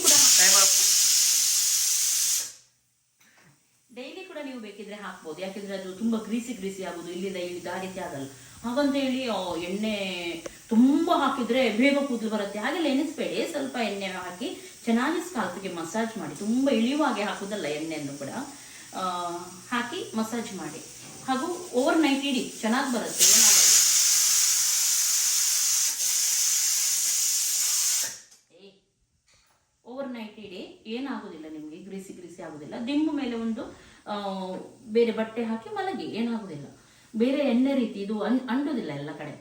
ಕೂಡ ನೀವು ಬೇಕಿದ್ರೆ ಹಾಕ್ಬೋದು. ಯಾಕೆಂದ್ರೆ ಅದು ತುಂಬಾ ಗ್ರೀಸಿ ಆಗೋದು, ಇಲ್ಲಿಂದ ಇಳಿದ ಆ ರೀತಿ ಆಗಲ್ಲ. ಹಾಗಂತ ಹೇಳಿ ಎಣ್ಣೆ ತುಂಬಾ ಹಾಕಿದ್ರೆ ಬೇಗ ಕೂದಲು ಬರುತ್ತೆ ಹಾಗೆಲ್ಲ ಎನಿಸ್ಬೇಡಿ. ಸ್ವಲ್ಪ ಎಣ್ಣೆ ಹಾಕಿ ಚೆನ್ನಾಗಿ ಸ್ಕಾಲ್ಪ್ಗೆ ಮಸಾಜ್ ಮಾಡಿ, ತುಂಬಾ ಇಳಿಯುವಾಗೆ ಹಾಕುದಲ್ಲ, ಎಣ್ಣೆಯನ್ನು ಕೂಡ ಹಾಕಿ ಮಸಾಜ್ ಮಾಡಿ. ಹಾಗೂ ಓವರ್ ನೈಟ್ ಇಡಿ ಚೆನ್ನಾಗಿ ಬರುತ್ತೆ, ಏನಾಗಲ್ಲ. ಓವರ್ ನೈಟ್ ಇಡಿ ಏನಾಗುದಿಲ್ಲ, ನಿಮಗೆ ಗ್ರೀಸಿ ಆಗುದಿಲ್ಲ. ದಿಂಬು ಮೇಲೆ ಒಂದು ಬೇರೆ ಬಟ್ಟೆ ಹಾಕಿ ಮಲಗಿ, ಏನಾಗುದಿಲ್ಲ. ಬೇರೆ ಎಣ್ಣೆ ರೀತಿ ಇದು ಅಂಡುದಿಲ್ಲ ಎಲ್ಲ ಕಡೆ.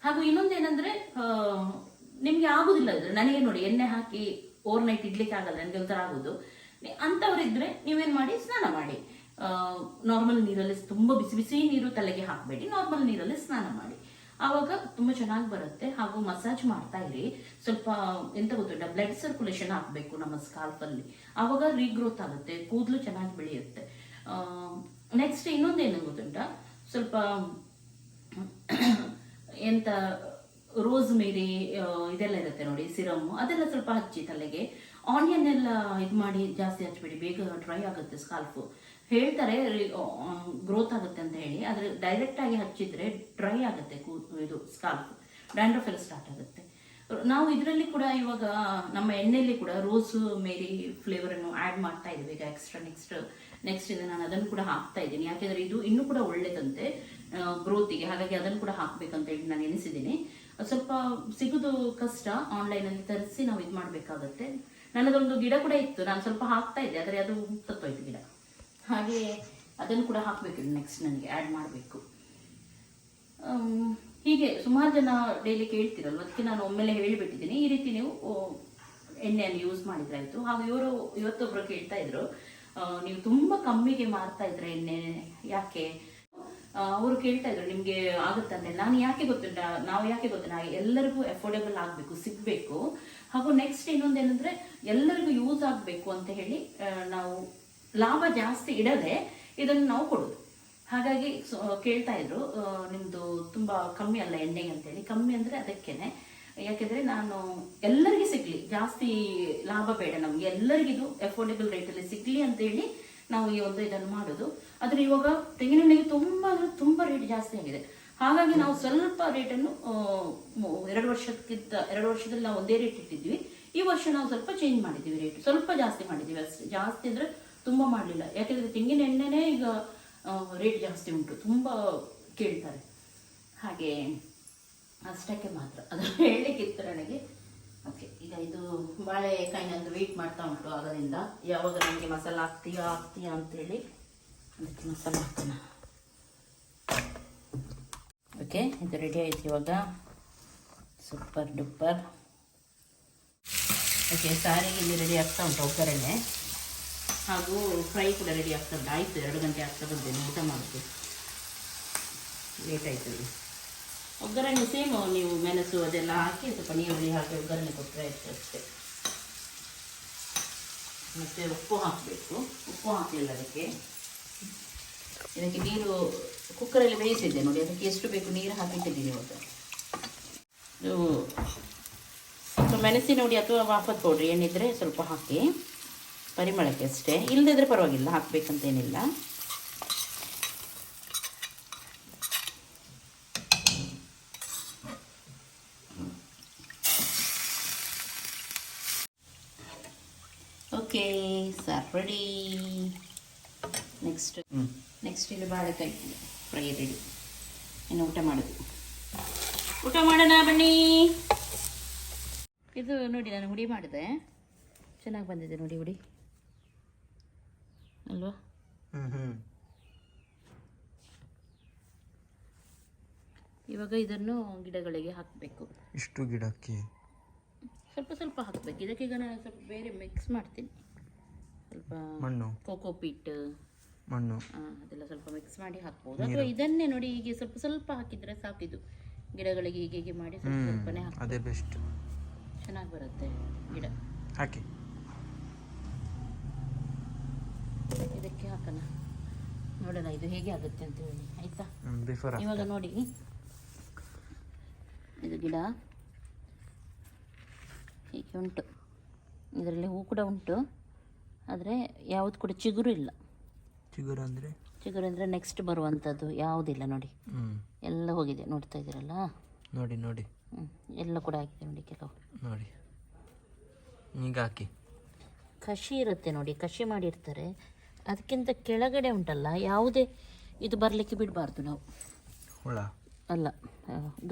ಹಾಗೂ ಇನ್ನೊಂದೇನಂದ್ರೆ ನಿಮ್ಗೆ ಆಗುದಿಲ್ಲ ಇದ್ರೆ, ನನಗೆ ನೋಡಿ ಎಣ್ಣೆ ಹಾಕಿ ಓವರ್ ನೈಟ್ ಇಡ್ಲಿಕ್ಕೆ ಆಗಲ್ಲ, ನನಗೆ ಒಂಥರ ಆಗುದು. ಅಂತವ್ರಿದ್ರೆ ನೀವೇನ್ ಮಾಡಿ, ಸ್ನಾನ ಮಾಡಿ. ನಾರ್ಮಲ್ ನೀರಲ್ಲಿ, ತುಂಬಾ ಬಿಸಿ ನೀರು ತಲೆಗೆ ಹಾಕಬೇಡಿ, ನಾರ್ಮಲ್ ನೀರಲ್ಲಿ ಸ್ನಾನ ಮಾಡಿ. ಆವಾಗ ತುಂಬಾ ಚೆನ್ನಾಗಿ ಬರುತ್ತೆ. ಹಾಗೂ ಮಸಾಜ್ ಮಾಡ್ತಾ ಇರಿ. ಸ್ವಲ್ಪ ಎಂತ ಗೊತ್ತುಂಟ, ಬ್ಲಡ್ ಸರ್ಕ್ಯುಲೇಷನ್ ಆಗ್ಬೇಕು ನಮ್ಮ ಸ್ಕಾಲ್ಪ್ ಅಲ್ಲಿ, ಆವಾಗ ರೀಗ್ರೋತ್ ಆಗುತ್ತೆ, ಕೂದಲು ಚೆನ್ನಾಗಿ ಬೆಳೆಯುತ್ತೆ. ನೆಕ್ಸ್ಟ್ ಇನ್ನೊಂದೇನು ಗೊತ್ತುಂಟ, ಸ್ವಲ್ಪ ಎಂತ ರೋಸ್ ಮೇರಿ ಇದೆಲ್ಲ ಇರುತ್ತೆ ನೋಡಿ, ಸಿರಮ್ ಅದೆಲ್ಲ ಸ್ವಲ್ಪ ಹಚ್ಚಿ ತಲೆಗೆ. ಆನಿಯನ್ ಎಲ್ಲ ಇದು ಮಾಡಿ ಜಾಸ್ತಿ ಹಚ್ಬೇಡಿ, ಬೇಗ ಡ್ರೈ ಆಗುತ್ತೆ ಸ್ಕಾಲ್ಫು. ಹೇಳ್ತಾರೆ ಗ್ರೋತ್ ಆಗುತ್ತೆ ಅಂತ ಹೇಳಿ, ಆದ್ರೆ ಡೈರೆಕ್ಟ್ ಆಗಿ ಹಚ್ಚಿದ್ರೆ ಡ್ರೈ ಆಗುತ್ತೆ ಇದು ಸ್ಕಾಲ್ಫ್, ಡ್ಯಾಂಡ್ರಫ್ ಎಲ್ಲ ಸ್ಟಾರ್ಟ್ ಆಗುತ್ತೆ. ನಾವು ಇದರಲ್ಲಿ ಕೂಡ ಇವಾಗ ನಮ್ಮ ಎಣ್ಣೆಯಲ್ಲಿ ಕೂಡ ರೋಸ್ ಮೇರಿ ಫ್ಲೇವರ್ ಅನ್ನು ಆಡ್ ಮಾಡ್ತಾ ಇದ್ದೀವಿ ಈಗ ಎಕ್ಸ್ಟ್ರಾ. ನೆಕ್ಸ್ಟ್ ಇದೆ, ನಾನು ಅದನ್ನು ಕೂಡ ಹಾಕ್ತಾ ಇದ್ದೀನಿ. ಯಾಕೆಂದ್ರೆ ಇದು ಇನ್ನೂ ಕೂಡ ಒಳ್ಳೇದಂತೆ ಗ್ರೋತಿಗೆ, ಹಾಗಾಗಿ ಅದನ್ನು ಕೂಡ ಹಾಕ್ಬೇಕಂತ ಹೇಳಿ ನಾನು ಎನಿಸಿದ್ದೀನಿ. ಸ್ವಲ್ಪ ಸಿಗುದು ಕಷ್ಟ, ಆನ್ಲೈನ್ ಅಲ್ಲಿ ತರಿಸಿ ನಾವು ಇದು ಮಾಡ್ಬೇಕಾಗತ್ತೆ. ನನ್ನದೊಂದು ಗಿಡ ಕೂಡ ಇತ್ತು, ನಾನು ಸ್ವಲ್ಪ ಹಾಕ್ತಾ ಇದ್ದೆ, ಆದರೆ ಅದು ತತ್ತೋಯ್ತು ಗಿಡ. ಹಾಗೆ ಅದನ್ನು ಕೂಡ ಹಾಕಬೇಕು, ನೆಕ್ಸ್ಟ್ ನನಗೆ ಆ್ಯಡ್ ಮಾಡಬೇಕು. ಹೀಗೆ ಸುಮಾರು ಜನ ಡೈಲಿ ಕೇಳ್ತಿರಲ್ವ, ಅದಕ್ಕೆ ನಾನು ಒಮ್ಮೆಲೆ ಹೇಳಿಬಿಟ್ಟಿದ್ದೀನಿ, ಈ ರೀತಿ ನೀವು ಎಣ್ಣೆಯನ್ನು ಯೂಸ್ ಮಾಡಿದ್ರಾಯ್ತು. ಹಾಗೂ ಇವತ್ತೊಬ್ರು ಕೇಳ್ತಾ ಇದ್ರು, ನೀವು ತುಂಬಾ ಕಮ್ಮಿಗೆ ಮಾರ್ತಾ ಇದ್ರೆ ಎಣ್ಣೆ ಯಾಕೆ, ಅವರು ಕೇಳ್ತಾ ಇದ್ರು ನಿಮ್ಗೆ ಆಗುತ್ತಂದ್ರೆ. ನಾವು ಯಾಕೆ ಗೊತ್ತುಂಟ, ಎಲ್ಲರಿಗೂ ಅಫೋರ್ಡೆಬಲ್ ಆಗ್ಬೇಕು, ಸಿಗ್ಬೇಕು. ಹಾಗೂ ನೆಕ್ಸ್ಟ್ ಇನ್ನೊಂದೇನಂದ್ರೆ ಎಲ್ಲರಿಗೂ ಯೂಸ್ ಆಗ್ಬೇಕು ಅಂತ ಹೇಳಿ ನಾವು ಲಾಭ ಜಾಸ್ತಿ ಇಡದೆ ಇದನ್ನು ನಾವು ಕೊಡೋದು. ಹಾಗಾಗಿ ಕೇಳ್ತಾ ಇದ್ರು, ನಿಮ್ದು ತುಂಬಾ ಕಮ್ಮಿ ಅಲ್ಲ ಎಣ್ಣೆಗೆ ಅಂತೇಳಿ. ಕಮ್ಮಿ ಅಂದ್ರೆ ಅದಕ್ಕೇನೆ, ಯಾಕೆಂದ್ರೆ ನಾನು ಎಲ್ಲರಿಗೂ ಸಿಗ್ಲಿ, ಜಾಸ್ತಿ ಲಾಭ ಬೇಡ ನಮ್ಗೆ, ಎಲ್ಲರಿಗಿದು ಅಫೋರ್ಡೆಬಲ್ ರೇಟಲ್ಲಿ ಸಿಗ್ಲಿ ಅಂತ ಹೇಳಿ ನಾವು ಈ ಒಂದು ಇದನ್ನು ಮಾಡೋದು. ಆದ್ರೆ ಇವಾಗ ತೆಂಗಿನೆಣ್ಣೆಗೆ ತುಂಬಾ ರೇಟ್ ಜಾಸ್ತಿ ಆಗಿದೆ. ಹಾಗಾಗಿ ನಾವು ಸ್ವಲ್ಪ ರೇಟನ್ನು 2 ವರ್ಷದಲ್ಲಿ ನಾವು ಒಂದೇ ರೇಟ್ ಇಟ್ಟಿದ್ವಿ. ಈ ವರ್ಷ ನಾವು ಸ್ವಲ್ಪ ಚೇಂಜ್ ಮಾಡಿದ್ದೀವಿ, ರೇಟ್ ಸ್ವಲ್ಪ ಜಾಸ್ತಿ ಮಾಡಿದ್ದೀವಿ ಅಷ್ಟೇ. ಜಾಸ್ತಿ ಅಂದ್ರೆ ತುಂಬಾ ಮಾಡಲಿಲ್ಲ, ಯಾಕೆಂದ್ರೆ ತೆಂಗಿನ ಎಣ್ಣೆನೇ ಈಗ ರೇಟ್ ಜಾಸ್ತಿ ಉಂಟು, ತುಂಬಾ ಕೇಳ್ತಾರೆ. ಹಾಗೆ ಅಷ್ಟಕ್ಕೆ ಮಾತ್ರ ಅದು ಹೇಳಲಿಕ್ಕಿತ್ತು ನನಗೆ. ಓಕೆ, ಈಗ ಇದು ಬಾಳೆಕಾಯಿನಂದು ವೆಯ್ಟ್ ಮಾಡ್ತಾ ಉಂಟು ಆಗದಿಂದ, ಯಾವಾಗ ನನಗೆ ಮಸಾಲ ಹಾಕ್ತೀಯಾ ಅಂತೇಳಿ ಅದಕ್ಕೆ ಮಸಾಲ ಹಾಕೋಣ. ಓಕೆ, ಇದು ರೆಡಿ ಆಯ್ತು ಇವಾಗ, ಸೂಪರ್ ಡೂಪರ್. ಓಕೆ, ಸಾರಿಗೆ ಇಲ್ಲಿ ರೆಡಿ ಆಗ್ತಾ ಉಂಟು ಒಗ್ಗರಣೆ, ಹಾಗೂ ಫ್ರೈ ಕೂಡ ರೆಡಿ ಆಗ್ತಾ ಉಂಟು. ಆಯಿತು, 2 ಗಂಟೆ ಆಗ್ತಾ ಬಂದೇನೆ, ಊಟ ಮಾಡೋದು ಲೇಟ್ ಆಯ್ತು. ಒಗ್ಗರಣೆ ಸೇಮ್ ನೀವು ಮೆಣಸು ಅದೆಲ್ಲ ಹಾಕಿ ಸ್ವಲ್ಪ ನೀರುಳ್ಳಿ ಹಾಕಿ ಒಗ್ಗರಣೆ ಕೊಟ್ಟರೆ ಆಯ್ತು ಅಷ್ಟೇ. ಮತ್ತು ಉಪ್ಪು ಹಾಕಬೇಕು. ಉಪ್ಪು ಹಾಕಲಿಲ್ಲ ಅದಕ್ಕೆ ನೀರು ಕುಕ್ಕರಲ್ಲಿ ಬೇಯಿಸಿದ್ದೆ ನೋಡಿ, ಅದಕ್ಕೆ ಎಷ್ಟು ಬೇಕು ನೀರು ಹಾಕಿಟ್ಟಿದ್ದೀನಿ ಇವಾಗ. ಇದು ಸ್ವಲ್ಪ ಮೆಣಸಿನ ಹುಡಿ ಅಥವಾ ವಾಪಸ್ ಪೌಡ್ರಿ ಏನಿದ್ರೆ ಸ್ವಲ್ಪ ಹಾಕಿ ಪರಿಮಳಕ್ಕೆ ಅಷ್ಟೇ, ಇಲ್ಲದಿದ್ರೆ ಪರವಾಗಿಲ್ಲ, ಹಾಕಬೇಕಂತೇನಿಲ್ಲ. Okay, sir ready. ನೆಕ್ಸ್ಟ್ ಇಲ್ಲಿ ಬಾಳೆಕಾಯಿ ಫ್ರೈ ರೆಡಿ. ಇನ್ನು ಊಟ ಮಾಡೋದು. ಊಟ ಮಾಡೋಣ ಬನ್ನಿ. ಇದು ನೋಡಿ, ನಾನು ಹುಡಿ ಮಾಡಿದೆ, ಚೆನ್ನಾಗಿ ಬಂದಿದೆ ನೋಡಿ ಹುಡಿ ಅಲ್ವಾ. ಇವಾಗ ಇದನ್ನು ಗಿಡಗಳಿಗೆ ಹಾಕಬೇಕು. ಇಷ್ಟು ಗಿಡಕ್ಕೆ ಸ್ವಲ್ಪ ಸ್ವಲ್ಪ ಹಾಕಬೇಕು. ಇದಕ್ಕೆ ಈಗ ನಾನು ಸ್ವಲ್ಪ ಬೇರೆ ಮಿಕ್ಸ್ ಮಾಡ್ತೀನಿ, ಸ್ವಲ್ಪ ಮಣ್ಣು, ಕೋಕೋಪೀಟ್, ಮಣ್ಣು ಅದೆಲ್ಲ ಸ್ವಲ್ಪ ಮಿಕ್ಸ್ ಮಾಡಿ ಹಾಕ್ಬೋದು. ಅಥವಾ ಇದನ್ನೇ ನೋಡಿ ಹೀಗೆ ಸ್ವಲ್ಪ ಸ್ವಲ್ಪ ಹಾಕಿದರೆ ಸಾಕಿದು ಗಿಡಗಳಿಗೆ ಹೀಗೆ ಮಾಡಿ ಸ್ವಲ್ಪ ಸ್ವಲ್ಪನೇ ಹಾಕಿ, ಅದೇ ಬೆಸ್ಟ್, ಚೆನ್ನಾಗಿ ಬರುತ್ತೆ ಗಿಡ. ಹಾಕಿ ಇದಕ್ಕೆ ಹಾಕೋಣ, ನೋಡೋಣ ಇದು ಹೇಗೆ ಆಗುತ್ತೆ ಅಂತ ಹೇಳಿ, ಆಯ್ತಾ. ಬಿಫೋರ್ ಇವಾಗ ನೋಡಿ, ಇದು ಗಿಡ ಹೀಗೆ ಉಂಟು, ಇದರಲ್ಲಿ ಹೂ ಕೂಡ ಉಂಟು, ಆದರೆ ಯಾವುದು ಕೂಡ ಚಿಗುರು ಇಲ್ಲ. ಚಿಗುರು ಅಂದರೆ ನೆಕ್ಸ್ಟ್ ಬರುವಂಥದ್ದು ಯಾವುದಿಲ್ಲ ನೋಡಿ, ಎಲ್ಲ ಹೋಗಿದೆ, ನೋಡ್ತಾ ಇದ್ದೀರಲ್ಲ. ನೋಡಿ ಎಲ್ಲ ಕೂಡ ಆಗಿದೆ ನೋಡಿ, ಕೆಲವು ನೋಡಿ. ಈಗ ಹಾಕಿ, ಕಷಿ ಇರುತ್ತೆ ನೋಡಿ, ಕಷಿ ಮಾಡಿರ್ತಾರೆ. ಅದಕ್ಕಿಂತ ಕೆಳಗಡೆ ಉಂಟಲ್ಲ, ಯಾವುದೇ ಇದು ಬರಲಿಕ್ಕೆ ಬಿಡಬಾರ್ದು ನಾವು. ಹುಳ ಅಲ್ಲ,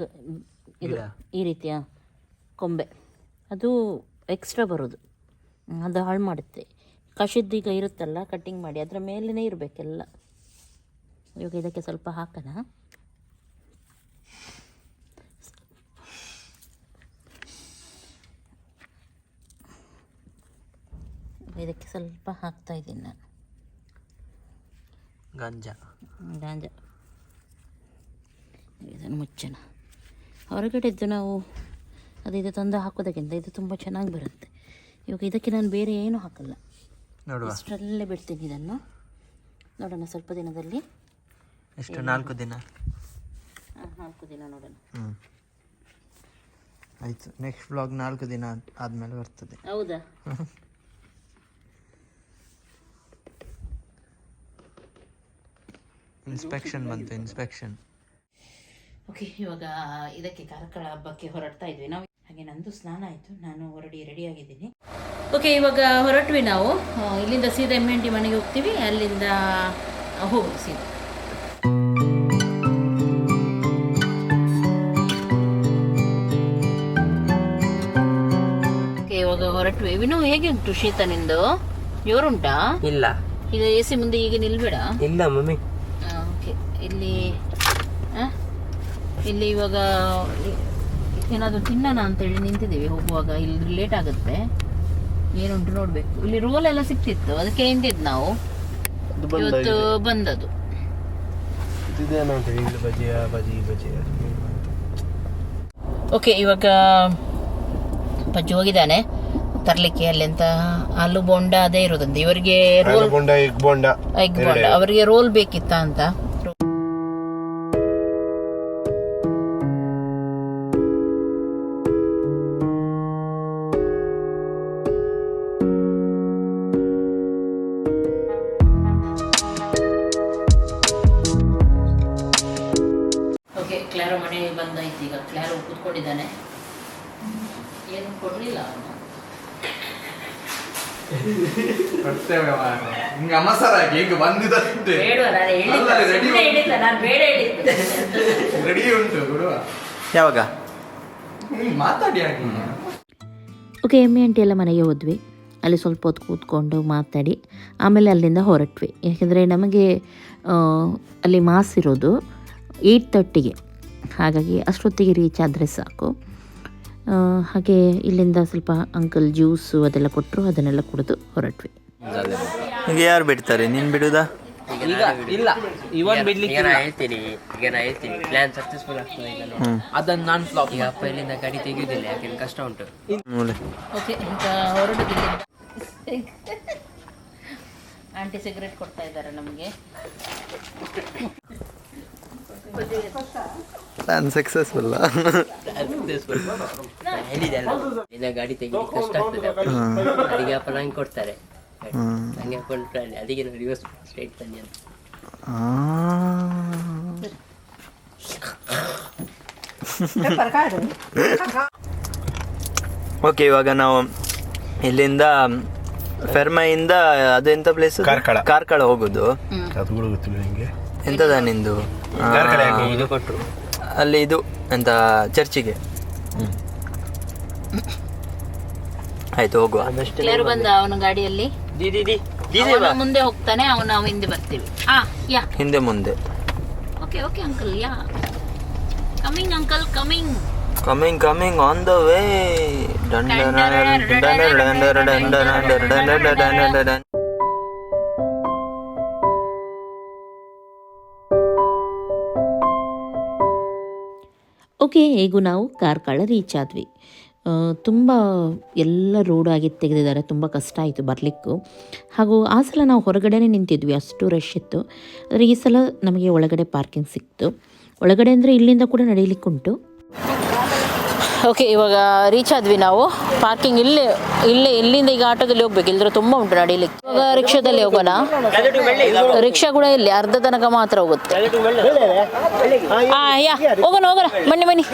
ಇದು ಈ ರೀತಿಯ ಕೊಂಬೆ ಅದು ಎಕ್ಸ್ಟ್ರಾ ಬರೋದು, ಅದು ಹಾಳು ಮಾಡುತ್ತೆ. ಕಷಿದ್ದೀಗ ಇರುತ್ತಲ್ಲ, ಕಟ್ಟಿಂಗ್ ಮಾಡಿ ಅದರ ಮೇಲೇ ಇರಬೇಕೆಲ್ಲ. ಇವಾಗ ಇದಕ್ಕೆ ಸ್ವಲ್ಪ ಹಾಕೋಣ. ಇದಕ್ಕೆ ಸ್ವಲ್ಪ ಹಾಕ್ತಾ ಇದ್ದೀನಿ ನಾನು ಗಾಂಜಾ. ಇದನ್ನು ಮುಚ್ಚೋಣ. ಹೊರಗಡೆದ್ದು ನಾವು ಇದು ತಂದು ಹಾಕೋದಕ್ಕಿಂತ ಇದು ತುಂಬ ಚೆನ್ನಾಗಿ ಬರುತ್ತೆ. ಇವಾಗ ಇದಕ್ಕೆ ನಾನು ಬೇರೆ ಏನೂ ಹಾಕಲ್ಲ, ಇಷ್ಟರಲ್ಲೇ ಬಿಡ್ತೀನಿ ಇದನ್ನು. ನೋಡೋಣ ಸ್ವಲ್ಪ ದಿನದಲ್ಲಿ. ಎಷ್ಟು? 4 ದಿನ? 4 ದಿನ ನೋಡೋಣ. ಆಯಿತು, ನೆಕ್ಸ್ಟ್ ವ್ಲಾಗ್ 4 ದಿನ ಆದಮೇಲೆ ಬರ್ತದೆ. ಹೌದಾ? ಇನ್ಸ್ಪೆಕ್ಷನ್ ಬಂತು, ಇನ್ಸ್ಪೆಕ್ಷನ್. ಓಕೆ, ಇವಾಗ ಇದಕ್ಕೆ ಕಾರ್ಕಳ ಹಬ್ಬಕ್ಕೆ ಹೊರಡ್ತಾ ಇದ್ವಿ ನಾವು. ಹಾಗೆ ನಂದು ಸ್ನಾನ ಆಯಿತು, ನಾನು ರೆಡಿ ಆಗಿದ್ದೀನಿ. ಓಕೆ, ಇವಾಗ ಹೊರಟ್ವಿ ನಾವು. ಇಲ್ಲಿಂದ ಸೀದಾ MNT ಮನೆಗೆ ಹೋಗ್ತೀವಿ, ಅಲ್ಲಿಂದ ಹೋಗೋದು ಸೀದಾ. ಓಕೆ, ಇವಾಗ ಹೊರಟ್ವಿ. ವಿನು, ಹೇಗೆ ಉಂಟು ಶೀತ ನಿಂದು? ಜೋರುಂಟಾ? ಇಲ್ಲ. ಈಗ AC ಮುಂದೆ ಈಗ ನಿಲ್ಬೇಡ. ಇಲ್ಲ ಮಮ್ಮಿ. ಓಕೆ, ಇಲ್ಲಿ ಇವಾಗ ಏನಾದರೂ ತಿನ್ನೋಣ ಅಂತೇಳಿ ನಿಂತಿದ್ದೀವಿ. ಹೋಗುವಾಗ ಇಲ್ಲಿ ಲೇಟ್ ಆಗುತ್ತೆ, ಏನುಂಟು ನೋಡಬೇಕು. ಇಲ್ಲಿ ರೋಲ್ ಎಲ್ಲ ಸಿಕ್ತಿತ್ತು, ಅದಕ್ಕೆ ನಿಂತಿದ್ದು ನಾವು. ಇವತ್ತು ಬಂದದು. ಓಕೆ, ಇವಾಗ ಪಜ್ಜು ಹೋಗಿದ್ದಾನೆ ತರ್ಲಿಕ್ಕೆ. ಅಲ್ಲಿಂದ ಆಲೂ ಬೋಂಡ ಅದೇ ಇರೋದಂತೆ ಇವರಿಗೆ. ರೋಲ್ ಎಗ್ ಬೋಂಡ ಅವರಿಗೆ ರೋಲ್ ಬೇಕಿತ್ತ ಅಂತ. ಓಕೆ, ಕ್ಲಾರೋ ಮನೆಗೆ ಬಂದಾಯ್ತು. ಈಗ ಕ್ಲಾರೋ ಕೂತ್ಕೊಂಡಿದ್ದಾನೆ, ಏನು ಕೊಡಲಿಲ್ಲ ಅವನು. ಯಾವಾಗ ಓಕೆ, MNT ಎಲ್ಲ ಮನೆಗೆ ಹೋದ್ವಿ. ಅಲ್ಲಿ ಸ್ವಲ್ಪ ಹೊತ್ತು ಕೂತ್ಕೊಂಡು ಮಾತಾಡಿ ಆಮೇಲೆ ಅಲ್ಲಿಂದ ಹೊರಟ್ವಿ. ಯಾಕೆಂದರೆ ನಮಗೆ ಅಲ್ಲಿ ಮಾಸ್ ಇರೋದು 8:30ಗೆ, ಹಾಗಾಗಿ ಅಷ್ಟೊತ್ತಿಗೆ ರೀಚ್ ಆದರೆ ಸಾಕು. ಹಾಗೆ ಇಲ್ಲಿಂದ ಸ್ವಲ್ಪ ಅಂಕಲ್ ಜ್ಯೂಸು ಅದೆಲ್ಲ ಕೊಟ್ಟರು, ಅದನ್ನೆಲ್ಲ ಕುಡಿದು ಹೊರಟ್ವಿ. ಈಗ ಯಾರು ಬಿಡ್ತಾರೆ? ನೀನು ಬಿಡುದಾ? ಇಲ್ಲ, ಇವನ್ ಬಿಡ್ಲಿಕ್ಕೆ ಈಗ ನಾ ಹೇಳ್ತೀನಿ ಪ್ಲಾನ್ ಸಕ್ಸಸ್ಫುಲ್ ಆಗ್ತದೆ. ಈಗ ನೋಡಿ, ಅದನ್ನ ನಾನು ಫ್ಲಾಪ್. ಈಗ ಅಪ್ಪ ಇಲ್ಲಿಂದ ಗಾಡಿ ತೆಗೆಯುವುದಿಲ್ಲ, ಯಾಕೆಂದ್ರೆ ಕಷ್ಟ ಉಂಟು. ಓಕೆ, ಈಗ ಹೊರಡುದಿಲ್ಲ. ಆಂಟಿ ಸಿಗರೇಟ್ ಕೊಡ್ತಾ ಇದ್ದಾರೆ ನಮಗೆ. Plan successful. ಹೇಳಿದೆ ಅಲ್ಲ, ಇನ್ನ ಗಾಡಿ ತೆಗಿಲಿಕ್ಕೆ ಕಷ್ಟ ಆಗ್ತದೆ, ಅದಕ್ಕೆ ಅಪ್ಪ ನಂಗೆ ಕೊಡ್ತಾರೆ, ನಂಗೆ ಕೊಡ್ತಾರೆ, ಅದಕ್ಕೆ ನಾವು ರಿವರ್ಸ್ ಸ್ಟ್ರೈಟ್ ಬನ್ನಿ ಅಂತ. ಓಕೆ, ಇವಾಗ ನಾವು ಇಲ್ಲಿಂದ ಫೆರ್ಮೈಯಿಂದ ಅದೆಂತ ಪ್ಲೇಸ್? ಕಾರ್ಕಳ ಹೋಗುದು. ಎಂತದ ನಿಂದು? ಇದು ಕೊಟ್ಟರು ಅಲ್ಲಿ ಇದು ಎಂತ ಚರ್ಚಿಗೆ. ಆಯ್ತು, ಹೋಗುವ. ಕ್ಲಿಯರ್ ಬಂದ ಅವನ ಗಾಡಿಯಲ್ಲಿ. ಅವನು ಮುಂದೆ ಹೋಗ್ತಾನೆ, ನಾವು ಹಿಂದೆ ಬರ್ತೀವಿ. ಯಾ ಹಿಂದೆ ಮುಂದೆ. Okay okay uncle, yeah coming uncle, coming. Coming on the way. Okay, ಹೇಗೂ ನಾವು ಕಾರ್ಕಳ ರೀಚ್ ಆದ್ವಿ. ತುಂಬ ಎಲ್ಲ ರೋಡ್ ಆಗಿ ತೆಗೆದಿದ್ದಾರೆ, ತುಂಬ ಕಷ್ಟ ಆಯಿತು ಬರಲಿಕ್ಕೂ. ಹಾಗೂ ಆ ಸಲ ನಾವು ಹೊರಗಡೆನೇ ನಿಂತಿದ್ವಿ, ಅಷ್ಟು ರಶ್ ಇತ್ತು. ಆದರೆ ಈ ಸಲ ನಮಗೆ ಒಳಗಡೆ ಪಾರ್ಕಿಂಗ್ ಸಿಕ್ತು. ಒಳಗಡೆ ಅಂದರೆ ಇಲ್ಲಿಂದ ಕೂಡ ನಡೀಲಿಕ್ಕುಂಟು. ಓಕೆ, ಇವಾಗ ರೀಚ್ ಆದ್ವಿ ನಾವು. ಪಾರ್ಕಿಂಗ್ ಇಲ್ಲಿಂದ ಈಗ ಆಟೋದಲ್ಲಿ ಹೋಗ್ಬೇಕು, ಇಲ್ಲದ್ರೆ ತುಂಬ ಉಂಟು ನಡೀಲಿಕ್ಕೆ. ಇವಾಗ ರಿಕ್ಷಾದಲ್ಲಿ ಹೋಗೋಣ. ರಿಕ್ಷಾ ಕೂಡ ಇಲ್ಲಿ ಅರ್ಧ ತನಕ ಮಾತ್ರ ಹೋಗುತ್ತೆ. ಹೋಗೋಣ, ಬನ್ನಿ.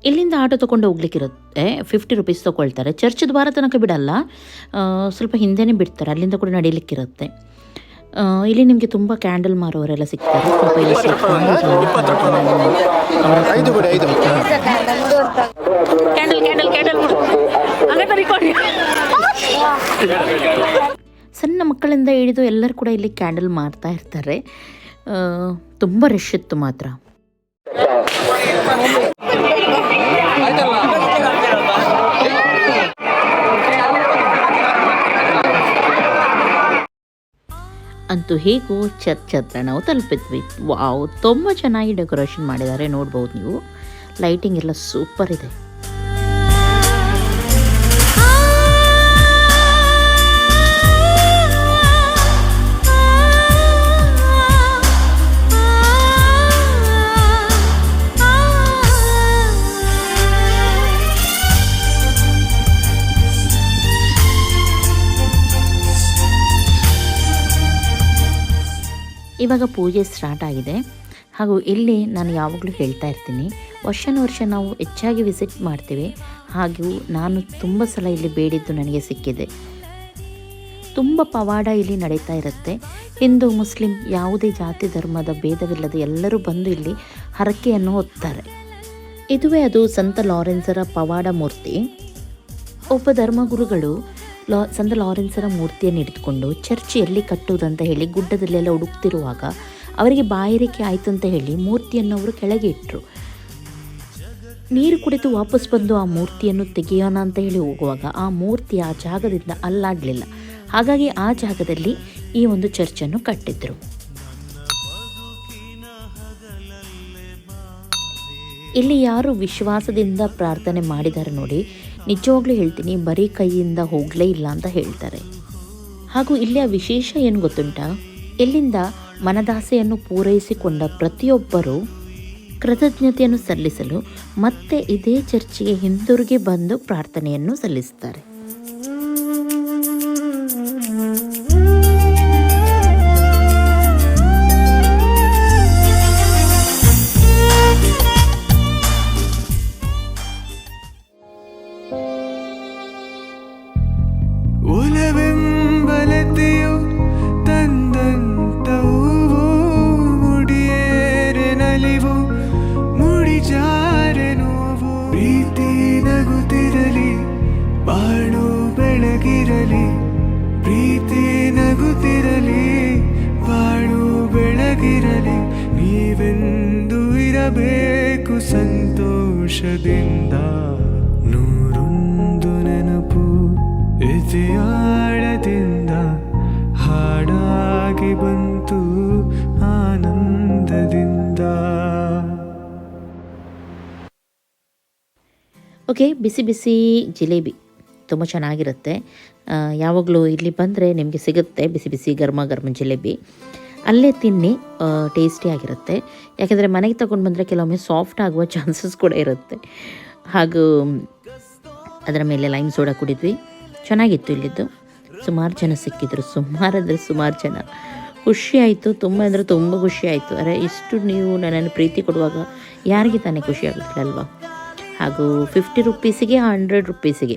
ಇಲ್ಲಿಂದ ಆಟೋ ತೊಗೊಂಡು ಹೋಗ್ಲಿಕ್ಕಿರುತ್ತೆ. 50 ರೂಪೀಸ್ ತೊಗೊಳ್ತಾರೆ. ಚರ್ಚ್ ದ್ವಾರ ತನಕ ಬಿಡಲ್ಲ, ಸ್ವಲ್ಪ ಹಿಂದೆನೇ ಬಿಡ್ತಾರೆ, ಅಲ್ಲಿಂದ ಕೂಡ ನಡೀಲಿಕ್ಕಿರುತ್ತೆ. ಇಲ್ಲಿ ನಿಮಗೆ ತುಂಬ ಕ್ಯಾಂಡಲ್ ಮಾರುವವರೆಲ್ಲ ಸಿಗ್ತಾರೆ. ಸಣ್ಣ ಮಕ್ಕಳಿಂದ ಹಿಡಿದು ಎಲ್ಲರೂ ಕೂಡ ಇಲ್ಲಿ ಕ್ಯಾಂಡಲ್ ಮಾರ್ತಾ ಇರ್ತಾರೆ. ತುಂಬ ರಶ್ ಇತ್ತು ಮಾತ್ರ. ಅಂತೂ ಹೇಗೂ ಚರ್ಚ್ ಹತ್ರ ನಾವು ತಲುಪಿದ್ವಿ. ವಾವ್, ತುಂಬ ಚೆನ್ನಾಗಿ ಡೆಕೋರೇಷನ್ ಮಾಡಿದ್ದಾರೆ, ನೋಡ್ಬೋದು ನೀವು. ಲೈಟಿಂಗ್ ಎಲ್ಲ ಸೂಪರ್ ಇದೆ. ಇವಾಗ ಪೂಜೆ ಸ್ಟಾರ್ಟ್ ಆಗಿದೆ. ಹಾಗೂ ಇಲ್ಲಿ ನಾನು ಯಾವಾಗಲೂ ಹೇಳ್ತಾ ಇರ್ತೀನಿ, ವರ್ಷ ನಾವು ಹೆಚ್ಚಾಗಿ ವಿಸಿಟ್ ಮಾಡ್ತೀವಿ. ಹಾಗೂ ನಾನು ತುಂಬ ಸಲ ಇಲ್ಲಿ ಬೇಡಿದ್ದು ನನಗೆ ಸಿಕ್ಕಿದೆ. ತುಂಬ ಪವಾಡ ಇಲ್ಲಿ ನಡೀತಾ ಇರುತ್ತೆ. ಹಿಂದೂ ಮುಸ್ಲಿಂ ಯಾವುದೇ ಜಾತಿ ಧರ್ಮದ ಭೇದವಿಲ್ಲದೆ ಎಲ್ಲರೂ ಬಂದು ಇಲ್ಲಿ ಹರಕೆಯನ್ನು ಹೊತ್ತಾರೆ. ಇದುವೇ ಅದು ಸಂತ ಲಾರೆನ್ಸರ ಪವಾಡ ಮೂರ್ತಿ. ಒಬ್ಬ ಧರ್ಮಗುರುಗಳು ಸಂತ ಲಾರೆನ್ಸರ ಮೂರ್ತಿಯನ್ನು ಹಿಡಿದುಕೊಂಡು ಚರ್ಚ್ ಎಲ್ಲಿ ಕಟ್ಟುವುದಂತ ಹೇಳಿ ಗುಡ್ಡದಲ್ಲೆಲ್ಲ ಹುಡುಕ್ತಿರುವಾಗ ಅವರಿಗೆ ಬಾಯಾರಿಕೆ ಆಯಿತು ಅಂತ ಹೇಳಿ ಮೂರ್ತಿಯನ್ನು ಅವರು ಕೆಳಗೆ ಇಟ್ಟರು. ನೀರು ಕುಡಿದು ವಾಪಸ್ ಬಂದು ಆ ಮೂರ್ತಿಯನ್ನು ತೆಗೆಯೋಣ ಅಂತ ಹೇಳಿ ಹೋಗುವಾಗ ಆ ಮೂರ್ತಿ ಆ ಜಾಗದಿಂದ ಅಲ್ಲಾಡಲಿಲ್ಲ. ಹಾಗಾಗಿ ಆ ಜಾಗದಲ್ಲಿ ಈ ಒಂದು ಚರ್ಚನ್ನು ಕಟ್ಟಿದ್ರು. ಇಲ್ಲಿ ಯಾರು ವಿಶ್ವಾಸದಿಂದ ಪ್ರಾರ್ಥನೆ ಮಾಡಿದ್ದಾರೆ ನೋಡಿ, ನಿಜವಾಗ್ಲೂ ಹೇಳ್ತೀನಿ, ಬರೀ ಕೈಯಿಂದ ಹೋಗಲೇ ಇಲ್ಲ ಅಂತ ಹೇಳ್ತಾರೆ. ಹಾಗೂ ಇಲ್ಲಿಯ ವಿಶೇಷ ಏನು ಗೊತ್ತುಂಟಾ, ಇಲ್ಲಿಂದ ಮನದಾಸೆಯನ್ನು ಪೂರೈಸಿಕೊಂಡ ಪ್ರತಿಯೊಬ್ಬರೂ ಕೃತಜ್ಞತೆಯನ್ನು ಸಲ್ಲಿಸಲು ಮತ್ತೆ ಇದೇ ಚರ್ಚಿಗೆ ಹಿಂದಿರುಗಿ ಬಂದು ಪ್ರಾರ್ಥನೆಯನ್ನು ಸಲ್ಲಿಸ್ತಾರೆ. ಒಲವೆಂಬಲತೆಯು ತಂದಂತವು ಮುಡಿಯೇರೆ ನಲಿವು ಮುಡಿಜಾರೆ ನೋವು ಪ್ರೀತಿ ನಗುತ್ತಿರಲಿ ಬಾಳು ಬೆಳಗಿರಲಿ ಪ್ರೀತಿ ನಗುತ್ತಿರಲಿ ಬಾಳು ಬೆಳಗಿರಲಿ ನೀವೆಂದು ಇರಬೇಕು ಸಂತೋಷದಿಂದ ನೂರೊಂದು ನೆನಪು ಎದೆಯಾಳದಿಂದ ಹಾಡಾಗಿ ಬಂತು ಆನಂದದಿಂದ. ಓಕೆ, ಬಿಸಿ ಬಿಸಿ ಜಿಲೇಬಿ ತುಂಬ ಚೆನ್ನಾಗಿರುತ್ತೆ. ಯಾವಾಗಲೂ ಇಲ್ಲಿ ಬಂದರೆ ನಿಮಗೆ ಸಿಗುತ್ತೆ ಬಿಸಿ ಬಿಸಿ ಗರ್ಮ ಜಿಲೇಬಿ. ಅಲ್ಲೇ ತಿನ್ನಿ, ಟೇಸ್ಟಿಯಾಗಿರುತ್ತೆ. ಯಾಕೆಂದರೆ ಮನೆಗೆ ತಗೊಂಡು ಬಂದರೆ ಕೆಲವೊಮ್ಮೆ ಸಾಫ್ಟ್ ಆಗುವ ಚಾನ್ಸಸ್ ಕೂಡ ಇರುತ್ತೆ. ಹಾಗೂ ಅದರ ಮೇಲೆ ಲೈಮ್ ಸೋಡಾ ಕುಡಿದ್ವಿ. ಚೆನ್ನಾಗಿತ್ತು ಇಲ್ಲಿದ್ದು. ಸುಮಾರು ಜನ ಸಿಕ್ಕಿದ್ರು, ಸುಮಾರು ಜನ. ಖುಷಿ ಆಯಿತು, ತುಂಬ ಅಂದರೆ ತುಂಬ ಖುಷಿ ಆಯಿತು. ಅರೆ ಇಷ್ಟು ನೀವು ನನ್ನನ್ನು ಪ್ರೀತಿ ಕೊಡುವಾಗ ಯಾರಿಗೆ ತಾನೇ ಖುಷಿ ಆಗುತ್ತಿಲ್ಲ ಅಲ್ವಾ. ಹಾಗೂ 50 ರುಪೀಸಿಗೆ 100 ರುಪೀಸಿಗೆ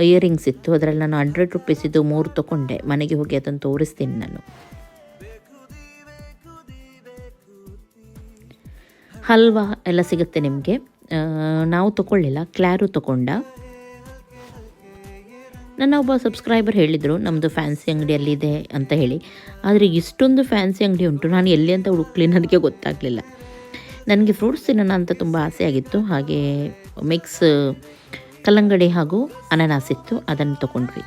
ಇಯರಿಂಗ್ಸ್ ಇತ್ತು. ಅದರಲ್ಲಿ ನಾನು 100 ರುಪೀಸಿದ್ದು 3 ತೊಗೊಂಡೆ. ಮನೆಗೆ ಹೋಗಿ ಅದನ್ನು ತೋರಿಸ್ತೀನಿ ನಾನು. ಹಲ್ವಾ ಎಲ್ಲ ಸಿಗುತ್ತೆ ನಿಮಗೆ. ನಾವು ತೊಗೊಳ್ಳಿಲ್ಲ, ಕ್ಲಾರು ತೊಗೊಂಡ. ನನ್ನ ಒಬ್ಬ ಸಬ್ಸ್ಕ್ರೈಬರ್ ಹೇಳಿದರು ನಮ್ಮದು ಫ್ಯಾನ್ಸಿ ಅಂಗಡಿಯಲ್ಲಿದೆ ಅಂತ ಹೇಳಿ. ಆದರೆ ಇಷ್ಟೊಂದು ಫ್ಯಾನ್ಸಿ ಅಂಗಡಿ ಉಂಟು, ನಾನು ಎಲ್ಲಿ ಅಂತ ಹುಡುಕ್ಲಿ ನನಗೆ ಗೊತ್ತಾಗಲಿಲ್ಲ. ನನಗೆ ಫ್ರೂಟ್ಸ್ ತಿನ್ನೋಣ ಅಂತ ತುಂಬ ಆಸೆ ಆಗಿತ್ತು. ಹಾಗೆ ಮಿಕ್ಸ್ ಕಲ್ಲಂಗಡಿ ಹಾಗೂ ಅನಾನಸ್ ಇತ್ತು, ಅದನ್ನು ತೊಗೊಂಡ್ವಿ.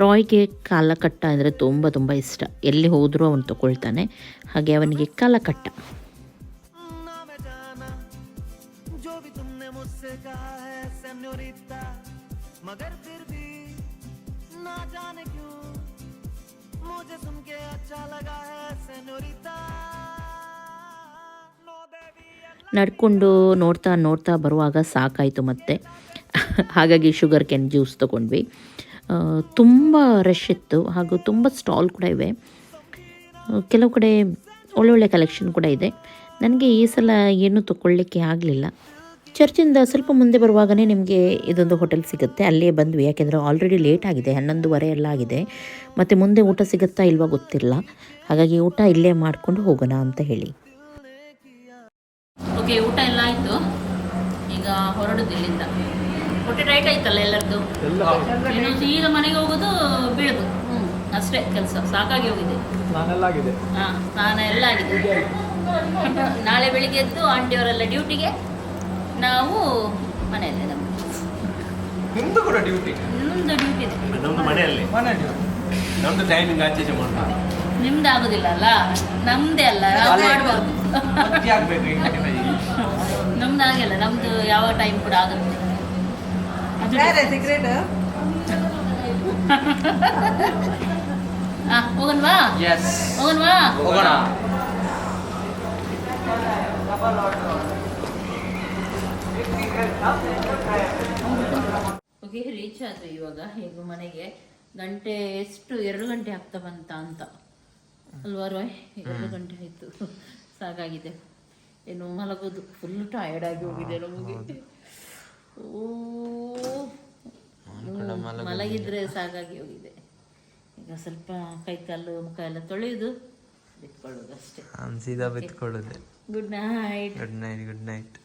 ರಾಯ್ಗೆ ಕಾಲಕಟ್ಟ ಅಂದರೆ ತುಂಬ ತುಂಬ ಇಷ್ಟ. ಎಲ್ಲಿ ಹೋದರೂ ಅವನು ತೊಗೊಳ್ತಾನೆ. ಹಾಗೆ ಅವನಿಗೆ ಕಾಲಕಟ್ಟ. ನಡ್ಕೊಂಡು ನೋಡ್ತಾ ಬರುವಾಗ ಸಾಕಾಯಿತು ಮತ್ತೆ. ಹಾಗಾಗಿ ಶುಗರ್ ಕ್ಯಾನ್ ಜ್ಯೂಸ್ ತೊಗೊಂಡ್ವಿ. ತುಂಬ ರಶ್ ಇತ್ತು ಹಾಗೂ ತುಂಬ ಸ್ಟಾಲ್ ಕೂಡ ಇವೆ. ಕೆಲವು ಕಡೆ ಒಳ್ಳೊಳ್ಳೆ ಕಲೆಕ್ಷನ್ ಕೂಡ ಇದೆ. ನನಗೆ ಈ ಸಲ ಏನೂ ತೊಗೊಳ್ಳಿಕ್ಕೆ ಆಗಲಿಲ್ಲ. ಚರ್ಚಿಂದ ಸ್ವಲ್ಪ ಮುಂದೆ ಬರುವಾಗಲೇ ನಿಮಗೆ ಇದೊಂದು ಹೋಟೆಲ್ ಸಿಗುತ್ತೆ. ಅಲ್ಲೇ ಬಂದ್ವಿ, ಯಾಕೆಂದರೆ ಆಲ್ರೆಡಿ ಲೇಟ್ ಆಗಿದೆ, 11:30 ಎಲ್ಲ ಆಗಿದೆ. ಮತ್ತು ಮುಂದೆ ಊಟ ಸಿಗುತ್ತಾ ಇಲ್ವಾ ಗೊತ್ತಿಲ್ಲ. ಹಾಗಾಗಿ ಊಟ ಇಲ್ಲೇ ಮಾಡಿಕೊಂಡು ಹೋಗೋಣ ಅಂತ ಹೇಳಿ. ಓಕೆ, ಊಟ ಎಲ್ಲ ಆಯಿತು. ಈಗ ಹೊರಡೋದು ಇಲ್ಲಿಂದ. ಹೊಟ್ಟೆ ಟೈಟ್ ಆಯ್ತಲ್ಲ ಎಲ್ಲರದ್ದು. ಈಗ ಮನೆಗೆ ಹೋಗೋದು ಬೀಳೋದು, ಅಷ್ಟೇ ಕೆಲಸ. ಸಾಕಾಗಿ ಹೋಗಿದೆ. ಹಾಂ, ಸ್ನಾನ ಎಲ್ಲ ಆಗಿದೆ. ನಾಳೆ ಬೆಳಿಗ್ಗೆ ಎದ್ದು ಆಂಟಿಯವರೆಲ್ಲ ಡ್ಯೂಟಿಗೆ, ನಾವು ಮನೆಯಲ್ಲೇ. ನಿಮ್ದು ಕೂಡ ಡ್ಯೂಟಿ? ನಿಮ್ಮದು ಡ್ಯೂಟಿ ಇದೆ. ನಮ್ದು ಮನೆಯಲ್ಲಿ. ನಮ್ದು ಟೈಮಿಂಗ್ ಆಚೆ ಮಾಡ್ತಾರೆ. ನಿಮ್ದು ಆಗೋದಿಲ್ಲ ಅಲ್ಲ, ನಮ್ದೇ ಅಲ್ಲ, ನಾವು ಮಾಡ್ಬಾರ್ದು. ನಮ್ದು ಆಗಿಲ್ಲ, ನಮ್ದು ಯಾವ ಟೈಮ್ ಕೂಡ ಆಗುತ್ತೆ. ಹೋಗನ್ವಾ? ಹೋಗೋಣ. ಓಕೆ, ರೀಚ್ ಆದ್ವಿ ಇವಾಗ. ಈಗ ಮನೆಗೆ ಗಂಟೆ ಎಷ್ಟು 2 ಗಂಟೆ ಆಗ್ತಾ ಬಂತ ಅಂತ ಅಲ್ವಾ ರಾಯ್? 2 ಗಂಟೆ ಆಯಿತು. ಸಾಕಾಗಿದೆ. ಏನು ಮಲಗೋದು, ಫುಲ್ ಟಯರ್ಡ್ ಆಗಿ ಹೋಗಿದೆ ನಮಗೆ. ಮಲಗಿದ್ರೆ ಸಾಕಾಗಿ ಹೋಗಿದೆ. ಈಗ ಸ್ವಲ್ಪ ಕೈ ಕಾಲು ಮುಖ ಎಲ್ಲ ತೊಳೆಯುದು, ಬಿತ್ಕೊಳ್ಳೋದು ಅಷ್ಟೇ. ಸೀದಾ ಬಿತ್ಕೊಳ್ಳೋದೆ. Good night. Good night.